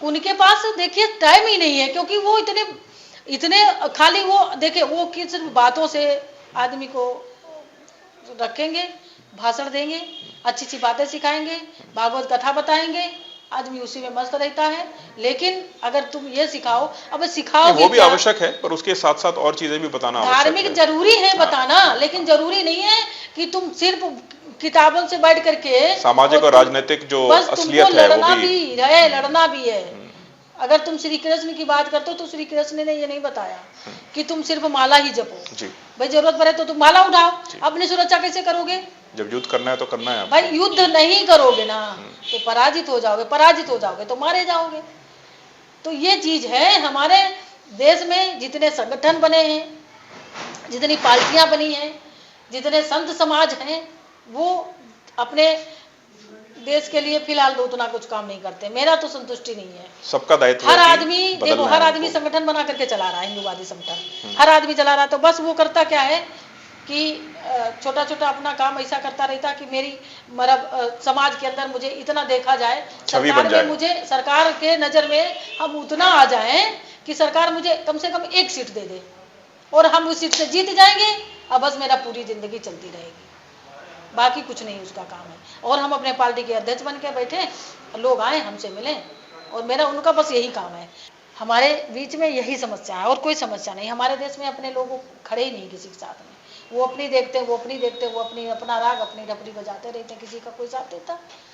उनके पास देखिए टाइम ही नहीं है, क्योंकि वो इतने खाली वो देखिए वो कि सिर्फ बातों से आदमी को रखेंगे, भाषण देंगे, अच्छी अच्छी बातें सिखाएंगे, भागवत कथा बताएंगे, आदमी उसी में मस्त रहता है। लेकिन अगर तुम ये सिखाओ, अब सिखाओगे वो भी आवश्यक है, पर उसके साथ साथ और चीजें भी बताना आवश्यक है। धार्मिक जरूरी है बताना, लेकिन जरूरी नहीं है कि तुम सिर्फ किताबों से बैठ करके सामाजिक और राजनीतिक जो असलियत है वो भी है, लड़ना भी है। अगर तुम श्री कृष्ण की बात करते हो तो श्री कृष्ण ने ये नहीं बताया कि तुम सिर्फ माला ही जपो। भाई जरूरत पड़े तो तुम माला उठाओ, अपनी सुरक्षा कैसे करोगे? जब युद्ध करना है तो करना है। भाई युद्ध नहीं करोगे ना तो पराजित हो जाओगे, पराजित हो जाओगे तो मारे जाओगे। तो ये चीज है। हमारे देश में जितने संगठन बने हैं, जितनी पार्टियां बनी हैं, जितने संत समाज हैं, वो अपने देश के लिए फिलहाल तो उतना कुछ काम नहीं करते। मेरा तो संतुष्टि नहीं है। सबका दायित्व हर आदमी देखो, हर आदमी संगठन बना करके चला रहा है, हिंदूवादी संगठन हर आदमी चला रहा है। तो बस वो करता क्या है कि छोटा छोटा अपना काम ऐसा करता रहता कि मेरी मतलब समाज के अंदर मुझे इतना देखा जाए, सरकार में मुझे, सरकार के नजर में हम उतना आ जाएं कि सरकार मुझे कम से कम एक सीट दे दे और हम उस सीट से जीत जाएंगे। अब बस मेरा पूरी जिंदगी चलती रहेगी, बाकी कुछ नहीं उसका काम है। और हम अपने पार्टी के अध्यक्ष बन के बैठे, लोग आए हमसे मिले, और मेरा उनका बस यही काम है। हमारे बीच में यही समस्या है और कोई समस्या नहीं। हमारे देश में अपने लोग खड़े ही नहीं किसी के साथ में, वो अपनी देखते, वो अपनी देखते, वो अपनी अपना राग अपनी रपड़ी बजाते रहते हैं। किसी का कोई साथ देता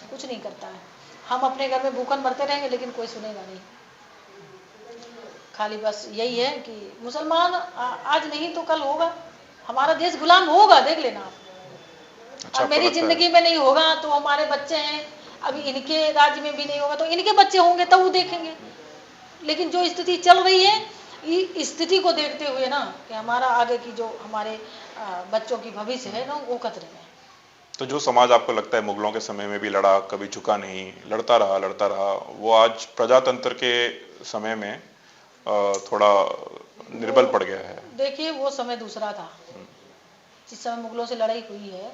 कुछ नहीं करता है। हम अपने घर में भूखन मरते रहेंगे लेकिन कोई सुनेगा नहीं। खाली बस यही है कि मुसलमान आज नहीं तो कल होगा, हमारा देश गुलाम होगा, देख लेना आप। अब मेरी जिंदगी में नहीं होगा तो हमारे बच्चे हैं, अभी इनके राज्य में भी नहीं होगा तो इनके बच्चे होंगे तब वो देखेंगे। लेकिन जो स्थिति चल रही है, इस स्थिति को देखते हुए ना कि हमारा आगे की जो हमारे बच्चों की भविष्य है ना वो खतरे में। तो जो समाज आपको लगता है मुगलों के समय में भी लड़ा, कभी झुका नहीं, लड़ता रहा, वो आज प्रजातंत्र के समय में थोड़ा निर्बल पड़ गया है। देखिए वो समय दूसरा था जिस समय मुगलों से लड़ाई हुई है,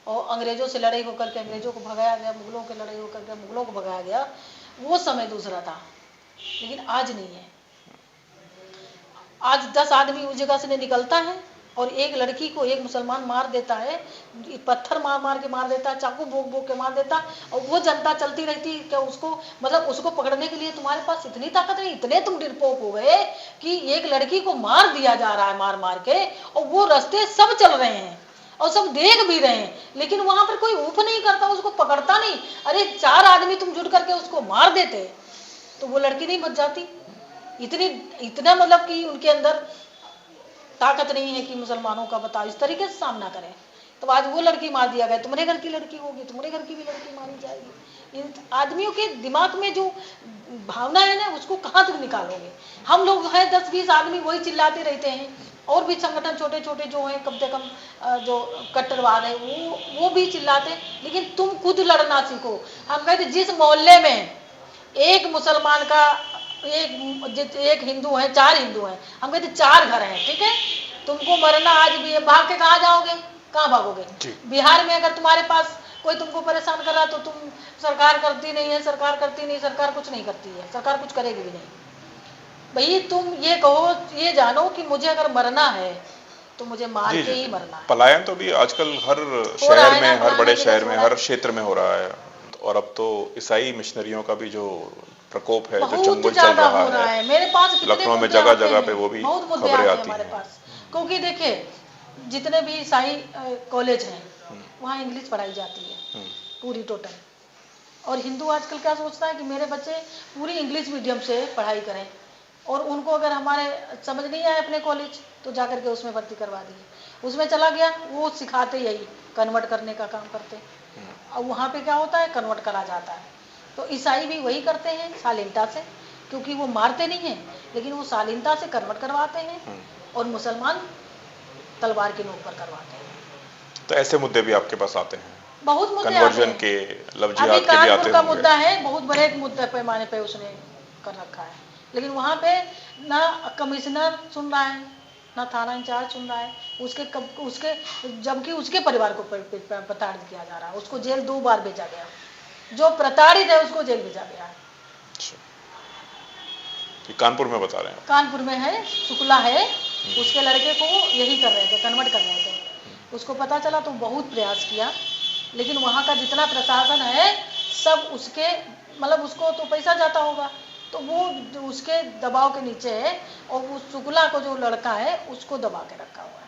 और अंग्रेजों से लड़ाई होकर के अंग्रेजों को भगाया गया, मुगलों के लड़ाई होकर के मुगलों को भगाया गया, वो समय दूसरा था। लेकिन आज नहीं है। आज 10 आदमी उस जगह से निकलता है और एक लड़की को एक मुसलमान मार देता है, पत्थर मार मार के मार देता है, चाकू भोंक भोंक के मार देता, और वो जनता चलती रहती है। क्या उसको मतलब उसको पकड़ने के लिए तुम्हारे पास इतनी ताकत है? इतने तुम डरपोक हो गए कि एक लड़की को मार दिया जा रहा है मार मार के, और वो रास्ते सब चल रहे हैं और सब देख भी रहे हैं, लेकिन वहां पर कोई ऊफ नहीं करता, उसको पकड़ता नहीं। अरे 4 आदमी तुम जुट करके उसको मार देते तो वो लड़की नहीं बच जाती? इतना मतलब कि उनके अंदर ताकत नहीं है कि मुसलमानों का बताओ इस तरीके से सामना करें। तो आज वो लड़की मार दिया गया, तुम्हारे घर की लड़की होगी, तुम्हारे घर की भी लड़की मारी जाएगी। इन आदमियों के दिमाग में जो भावना है ना, उसको कहाँ तक निकालोगे? हम लोग हैं 10-20 आदमी, वही चिल्लाते रहते हैं। और भी संगठन छोटे छोटे जो हैं, कम से कम जो कट्टरवाद है वो भी चिल्लाते, लेकिन तुम खुद लड़ना सीखो। हम कहते जिस मोहल्ले में एक मुसलमान का एक हिंदू है, 4 हिंदू हैं, हम कहते 4 घर हैं, ठीक है, तुमको मरना आज भी है, भाग के कहाँ जाओगे? कहाँ भागोगे? बिहार में अगर तुम्हारे पास कोई तुमको परेशान कर रहा तो तुम सरकार करती नहीं है, सरकार करती नहीं, सरकार कुछ नहीं करती है, सरकार कुछ करेगी भी नहीं। भाई तुम ये कहो, ये जानो कि मुझे अगर मरना है तो मुझे मार के ही मरना है। पलायन तो भी आजकल हर शहर में, हर बड़े शहर में, हर क्षेत्र में हो रहा है। और अब तो ईसाई मिशनरियों का भी जो प्रकोप है, जो चंगुल चल रहा है, मेरे पास लखनऊ में जगह जगह पे वो भी खबरें आती हमारे पास। क्योंकि देखिए जितने भी ईसाई कॉलेज हैं वहाँ इंग्लिश पढ़ाई जाती है पूरी टोटल, और हिंदू आजकल क्या सोचता है कि मेरे बच्चे पूरी इंग्लिश मीडियम से पढ़ाई करें, और उनको अगर हमारे समझ नहीं आए अपने कॉलेज तो जाकर के उसमें भर्ती करवा दिए, उसमें चला गया, वो सिखाते यही कन्वर्ट करने का काम करते, और वहाँ पे क्या होता है, कन्वर्ट करा जाता है। तो ईसाई भी वही करते हैं शालीनता से, क्योंकि वो मारते नहीं हैं, लेकिन वो शालीनता से कन्वर्ट करवाते हैं, और मुसलमान तलवार की नोक पर करवाते हैं। तो ऐसे मुद्दे भी आपके पास आते हैं? बहुत मुद्दे कन्वर्जन के, लव जिहाद के भी आते का मुद्दा है, बहुत बड़े मुद्दे पैमाने पे उसने कर रखा है, लेकिन वहाँ पे ना कमिश्नर सुन रहा है, ना थाना इंचार्ज सुन रहा है, उसके जबकि उसके परिवार को प्रताड़ित किया जा रहा है, उसको जेल 2 बार भेजा गया, जो प्रताड़ित है उसको जेल भेजा गया है। कानपुर में बता रहे हैं? कानपुर में है, शुक्ला है, उसके लड़के को यही कर रहे थे, कन्वर्ट कर रहे थे। उसको पता चला तो बहुत प्रयास किया, लेकिन वहाँ का जितना प्रशासन है सब उसके मतलब उसको तो पैसा जाता होगा, तो वो उसके दबाव के नीचे है, और वो शुक्ला को जो लड़का है उसको दबा के रखा हुआ है,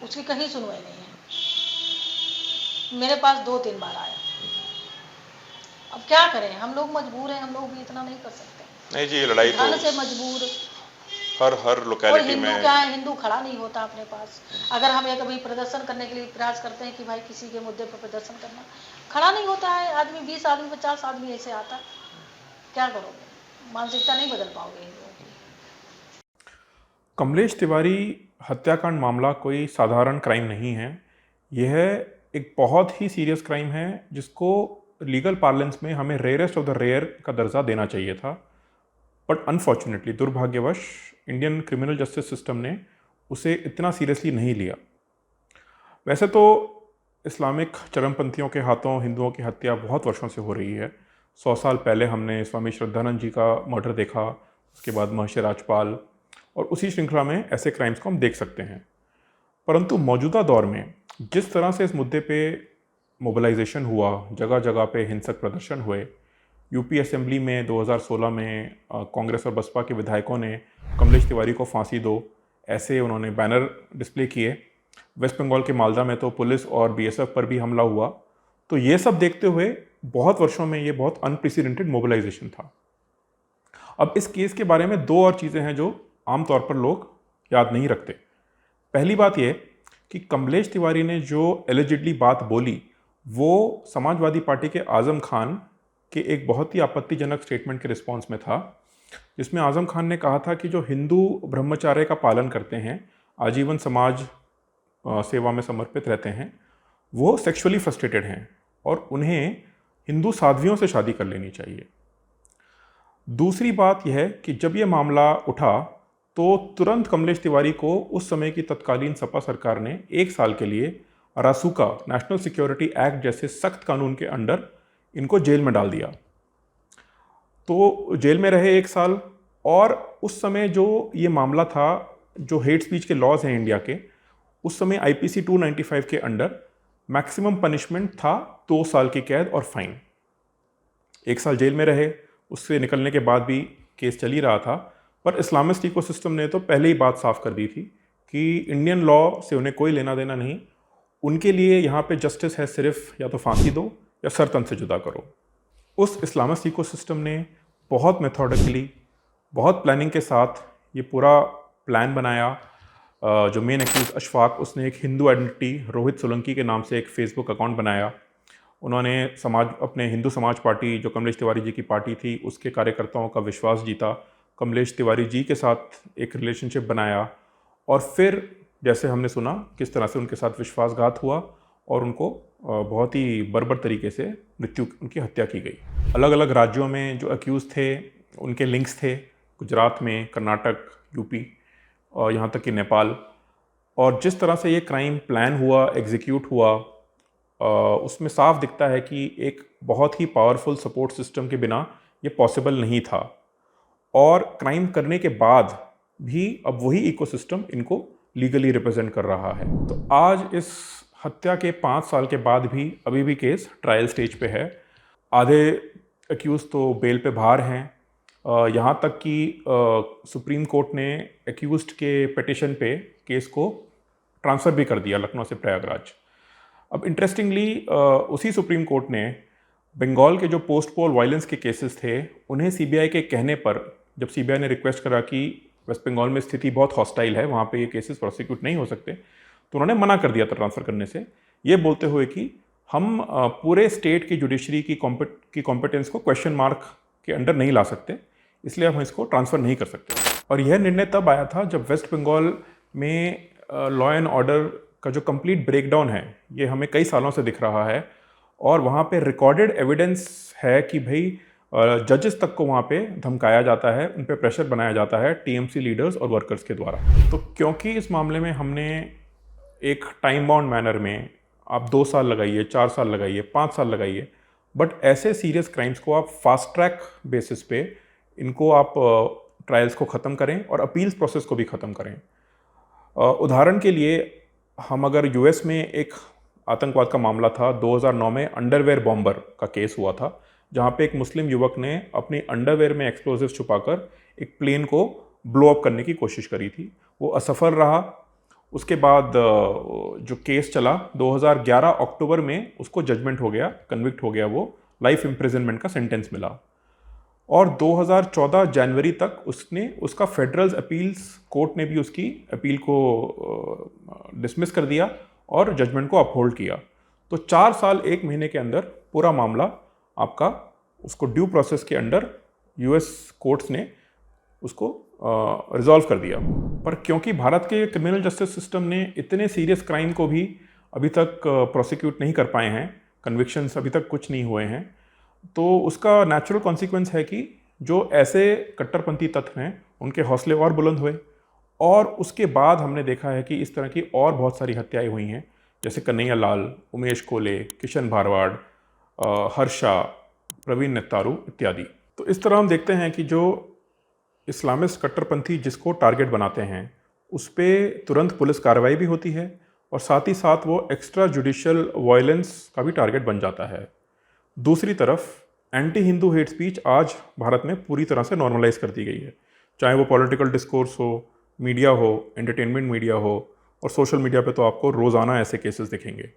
उसकी कहीं सुनवाई नहीं है। मेरे पास 2-3 बार आया। अब क्या करें, हम लोग मजबूर हैं, हम लोग भी इतना नहीं कर सकते। नहीं जी, लड़ाई तो से मजबूर हर लोकेलिटी में। क्या है, हिंदू खड़ा नहीं होता अपने पास। अगर हम एक कभी प्रदर्शन करने के लिए प्रयास करते हैं कि भाई किसी के मुद्दे पर प्रदर्शन करना, खड़ा नहीं होता है आदमी, 20 आदमी 50 आदमी ऐसे आता, क्या करोगे? मानसिकता नहीं बदल पाओगे हिंदुओं की। कमलेश तिवारी हत्याकांड मामला कोई साधारण क्राइम नहीं है, यह एक बहुत ही सीरियस क्राइम है, जिसको लीगल पार्लेंस में हमें रेयरेस्ट ऑफ द रेयर का दर्जा देना चाहिए था। बट अनफॉर्चुनेटली, दुर्भाग्यवश, इंडियन क्रिमिनल जस्टिस सिस्टम ने उसे इतना सीरियसली नहीं लिया। वैसे तो इस्लामिक चरमपंथियों के हाथों हिंदुओं की हत्या बहुत वर्षों से हो रही है। 100 साल पहले हमने स्वामी श्रद्धानंद जी का मर्डर देखा, उसके बाद महर्षि राजपाल, और उसी श्रृंखला में ऐसे क्राइम्स को हम देख सकते हैं। परंतु मौजूदा दौर में जिस तरह से इस मुद्दे पे मोबिलाइजेशन हुआ, जगह जगह पे हिंसक प्रदर्शन हुए, यूपी असेंबली में 2016 में कांग्रेस और बसपा के विधायकों ने कमलेश तिवारी को फांसी दो ऐसे उन्होंने बैनर डिस्प्ले किए। वेस्ट बंगाल के मालदा में तो पुलिस और बीएसएफ पर भी हमला हुआ। तो ये सब देखते हुए बहुत वर्षों में ये बहुत अनप्रेसिडेंटेड मोबिलाइजेशन था। अब इस केस के बारे में 2 और चीज़ें हैं जो आमतौर पर लोग याद नहीं रखते। पहली बात यह कि कमलेश तिवारी ने जो एलिजिडली बात बोली वो समाजवादी पार्टी के आज़म खान के एक बहुत ही आपत्तिजनक स्टेटमेंट के रिस्पॉन्स में था, जिसमें आज़म खान ने कहा था कि जो हिंदू ब्रह्मचर्य का पालन करते हैं, आजीवन समाज सेवा में समर्पित रहते हैं, वो सेक्सुअली फ्रस्ट्रेटेड हैं और उन्हें हिंदू साध्वियों से शादी कर लेनी चाहिए। दूसरी बात यह है कि जब ये मामला उठा तो तुरंत कमलेश तिवारी को उस समय की तत्कालीन सपा सरकार ने 1 साल के लिए रासुका नेशनल सिक्योरिटी एक्ट जैसे सख्त कानून के अंडर इनको जेल में डाल दिया। तो जेल में रहे 1 साल। और उस समय जो ये मामला था, जो हेट स्पीच के लॉज हैं इंडिया के, उस समय आईपीसी 295 के अंडर मैक्सिमम पनिशमेंट था 2 साल की कैद और फाइन। 1 साल जेल में रहे, उससे निकलने के बाद भी केस चल ही रहा था। पर इस्लामिस्ट इकोसिस्टम ने तो पहले ही बात साफ कर दी थी कि इंडियन लॉ से उन्हें कोई लेना देना नहीं। उनके लिए यहाँ पे जस्टिस है सिर्फ या तो फांसी दो या सर तन से जुदा करो। उस इस्लामिस्ट इकोसिस्टम ने बहुत मेथोडिकली, बहुत प्लानिंग के साथ ये पूरा प्लान बनाया। जो मेन एक्यूज अशफाक, उसने एक हिंदू आइडेंटिटी रोहित सोलंकी के नाम से एक फेसबुक अकाउंट बनाया। उन्होंने अपने हिंदू समाज पार्टी, जो कमलेश तिवारी जी की पार्टी थी, उसके कार्यकर्ताओं का विश्वास जीता, कमलेश तिवारी जी के साथ एक रिलेशनशिप बनाया। और फिर जैसे हमने सुना किस तरह से उनके साथ विश्वासघात हुआ और उनको बहुत ही बर्बर तरीके से उनकी हत्या की गई। अलग अलग राज्यों में जो अक्यूज़ थे उनके लिंक्स थे, गुजरात में, कर्नाटक, यूपी और यहाँ तक कि नेपाल। और जिस तरह से ये क्राइम प्लान हुआ, एग्जीक्यूट हुआ, उसमें साफ दिखता है कि एक बहुत ही पावरफुल सपोर्ट सिस्टम के बिना ये पॉसिबल नहीं था। और क्राइम करने के बाद भी अब वही इकोसिस्टम इनको लीगली रिप्रेजेंट कर रहा है। तो आज इस हत्या के 5 साल के बाद भी अभी भी केस ट्रायल स्टेज पे है। आधे एक्यूज़ तो बेल पे बाहर हैं। यहाँ तक कि सुप्रीम कोर्ट ने एक्यूज्ड के पिटिशन पे केस को ट्रांसफ़र भी कर दिया लखनऊ से प्रयागराज। अब इंटरेस्टिंगली उसी सुप्रीम कोर्ट ने बंगाल के जो पोस्ट पोल वायलेंस के केसेस थे, उन्हें सीबीआई के कहने पर, जब सीबीआई ने रिक्वेस्ट करा कि वेस्ट बंगाल में स्थिति बहुत हॉस्टाइल है, वहाँ पे ये केसेस प्रोसिक्यूट नहीं हो सकते, तो उन्होंने मना कर दिया था ट्रांसफ़र करने से, ये बोलते हुए कि हम पूरे स्टेट की जुडिशरी की कॉम्पिटेंस को क्वेश्चन मार्क के अंडर नहीं ला सकते, इसलिए हम इसको ट्रांसफ़र नहीं कर सकते। और यह निर्णय तब आया था जब वेस्ट बंगाल में लॉ एंड ऑर्डर का जो कंप्लीट ब्रेकडाउन है, ये हमें कई सालों से दिख रहा है। और वहाँ पे रिकॉर्डेड एविडेंस है कि भाई जजेस तक को वहाँ पे धमकाया जाता है, उन पे प्रेशर बनाया जाता है टीएमसी लीडर्स और वर्कर्स के द्वारा। तो क्योंकि इस मामले में हमने एक टाइम बाउंड मैनर में, आप 2 साल लगाइए, 4 साल लगाइए, 5 साल लगाइए, बट ऐसे सीरियस क्राइम्स को आप फास्ट ट्रैक बेसिस पे इनको आप ट्रायल्स को ख़त्म करें और अपील्स प्रोसेस को भी ख़त्म करें। उदाहरण के लिए, हम अगर यूएस में एक आतंकवाद का मामला था 2009 में, अंडरवेयर बॉम्बर का केस हुआ था, जहाँ पे एक मुस्लिम युवक ने अपनी अंडरवेयर में एक्सप्लोजिव छुपाकर एक प्लेन को ब्लो अप करने की कोशिश करी थी। वो असफल रहा। उसके बाद जो केस चला 2011 अक्टूबर में, उसको जजमेंट हो गया, कन्विक्ट हो गया, वो लाइफ इम्प्रिजनमेंट का सेंटेंस मिला। और 2014 जनवरी तक उसका फेडरल अपील्स कोर्ट ने भी उसकी अपील को डिसमिस कर दिया और जजमेंट को अपहोल्ड किया। तो 4 साल 1 महीने के अंदर पूरा मामला आपका उसको ड्यू प्रोसेस के अंडर यूएस कोर्ट्स ने उसको रिजॉल्व कर दिया। पर क्योंकि भारत के क्रिमिनल जस्टिस सिस्टम ने इतने सीरियस क्राइम को भी अभी तक प्रोसिक्यूट नहीं कर पाए हैं, कन्विक्शंस अभी तक कुछ नहीं हुए हैं, तो उसका नेचुरल कॉन्सिक्वेंस है कि जो ऐसे कट्टरपंथी तत्व हैं उनके हौसले और बुलंद हुए। और उसके बाद हमने देखा है कि इस तरह की और बहुत सारी हत्याएं हुई हैं, जैसे कन्हैया लाल, उमेश कोले, किशन भारवाड़, हर्षा, प्रवीण नेत्तारू इत्यादि। तो इस तरह हम देखते हैं कि जो इस्लामिस्ट कट्टरपंथी जिसको टारगेट बनाते हैं, उस पर तुरंत पुलिस कार्रवाई भी होती है और साथ ही साथ वो एक्स्ट्रा जुडिशियल वायलेंस का भी टारगेट बन जाता है। दूसरी तरफ एंटी हिंदू हेट स्पीच आज भारत में पूरी तरह से नॉर्मलाइज कर दी गई है, चाहे वो पॉलिटिकल डिस्कोर्स हो, मीडिया हो, एंटरटेनमेंट मीडिया हो, और सोशल मीडिया पे तो आपको रोज़ाना ऐसे केसेस दिखेंगे।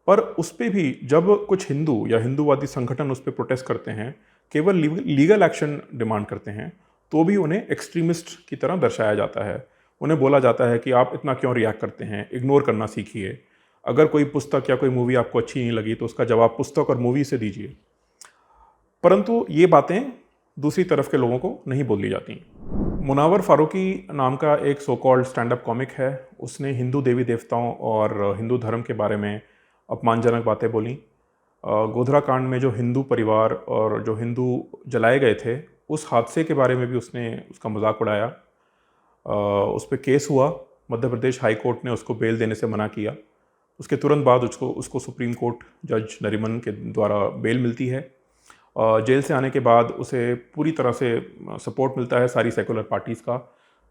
पर उस पर भी जब कुछ हिंदू या हिंदूवादी संगठन उस पर प्रोटेस्ट करते हैं, केवल लीगल एक्शन डिमांड करते हैं, तो भी उन्हें एक्सट्रीमिस्ट की तरह दर्शाया जाता है। उन्हें बोला जाता है कि आप इतना क्यों रिएक्ट करते हैं, इग्नोर करना सीखिए। अगर कोई पुस्तक या कोई मूवी आपको अच्छी नहीं लगी तो उसका जवाब पुस्तक और मूवी से दीजिए। परंतु ये बातें दूसरी तरफ के लोगों को नहीं बोली जाती। मुनावर फारूकी नाम का एक so called stand up comic है, उसने हिंदू देवी देवताओं और हिंदू धर्म के बारे में अपमानजनक बातें बोली। गोधरा कांड में जो हिंदू परिवार और जो हिंदू जलाए गए थे, उस हादसे के बारे में भी उसने उसका मजाक उड़ाया। उस पर केस हुआ, मध्य प्रदेश हाई कोर्ट ने उसको बेल देने से मना किया। उसके तुरंत बाद उसको सुप्रीम कोर्ट जज नरीमन के द्वारा बेल मिलती है। जेल से आने के बाद उसे पूरी तरह से सपोर्ट मिलता है सारी सेकुलर पार्टीज़ का।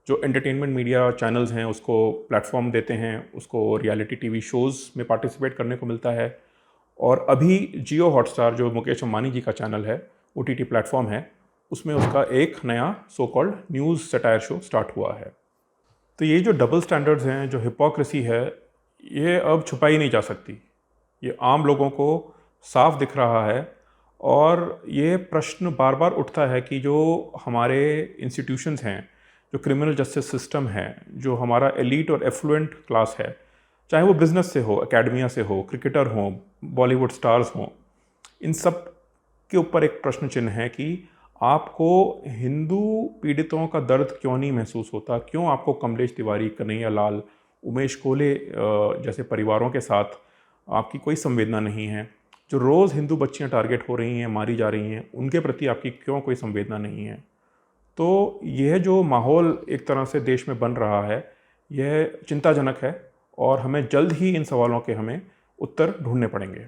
जो एंटरटेनमेंट मीडिया चैनल्स हैं उसको प्लेटफॉर्म देते हैं, उसको रियलिटी टीवी शोज़ में पार्टिसिपेट करने को मिलता है। और अभी जियो हॉटस्टार, जो मुकेश अंबानी जी का चैनल है, OTT प्लेटफॉर्म है, उसमें उसका एक नया so called news satire show start हुआ है। तो ये जो डबल स्टैंडर्ड्स हैं, जो हिपोक्रेसी है, ये अब छुपाई नहीं जा सकती। ये आम लोगों को साफ दिख रहा है और ये प्रश्न बार बार उठता है कि जो हमारे इंस्टीट्यूशंस हैं, जो क्रिमिनल जस्टिस सिस्टम है, जो हमारा एलीट और एफ्लुएंट क्लास है, चाहे वो बिज़नेस से हो, एकेडमिया से हो, क्रिकेटर हों, बॉलीवुड स्टार्स हों, इन सब के ऊपर एक प्रश्न चिन्ह है कि आपको हिंदू पीड़ितों का दर्द क्यों नहीं महसूस होता, क्यों आपको कमलेश तिवारी, कन्हैया लाल, उमेश कोले जैसे परिवारों के साथ आपकी कोई संवेदना नहीं है, जो रोज़ हिंदू बच्चियां टारगेट हो रही हैं, मारी जा रही हैं, उनके प्रति आपकी क्यों कोई संवेदना नहीं है। तो यह जो माहौल एक तरह से देश में बन रहा है, यह चिंताजनक है और हमें जल्द ही इन सवालों के हमें उत्तर ढूंढने पड़ेंगे।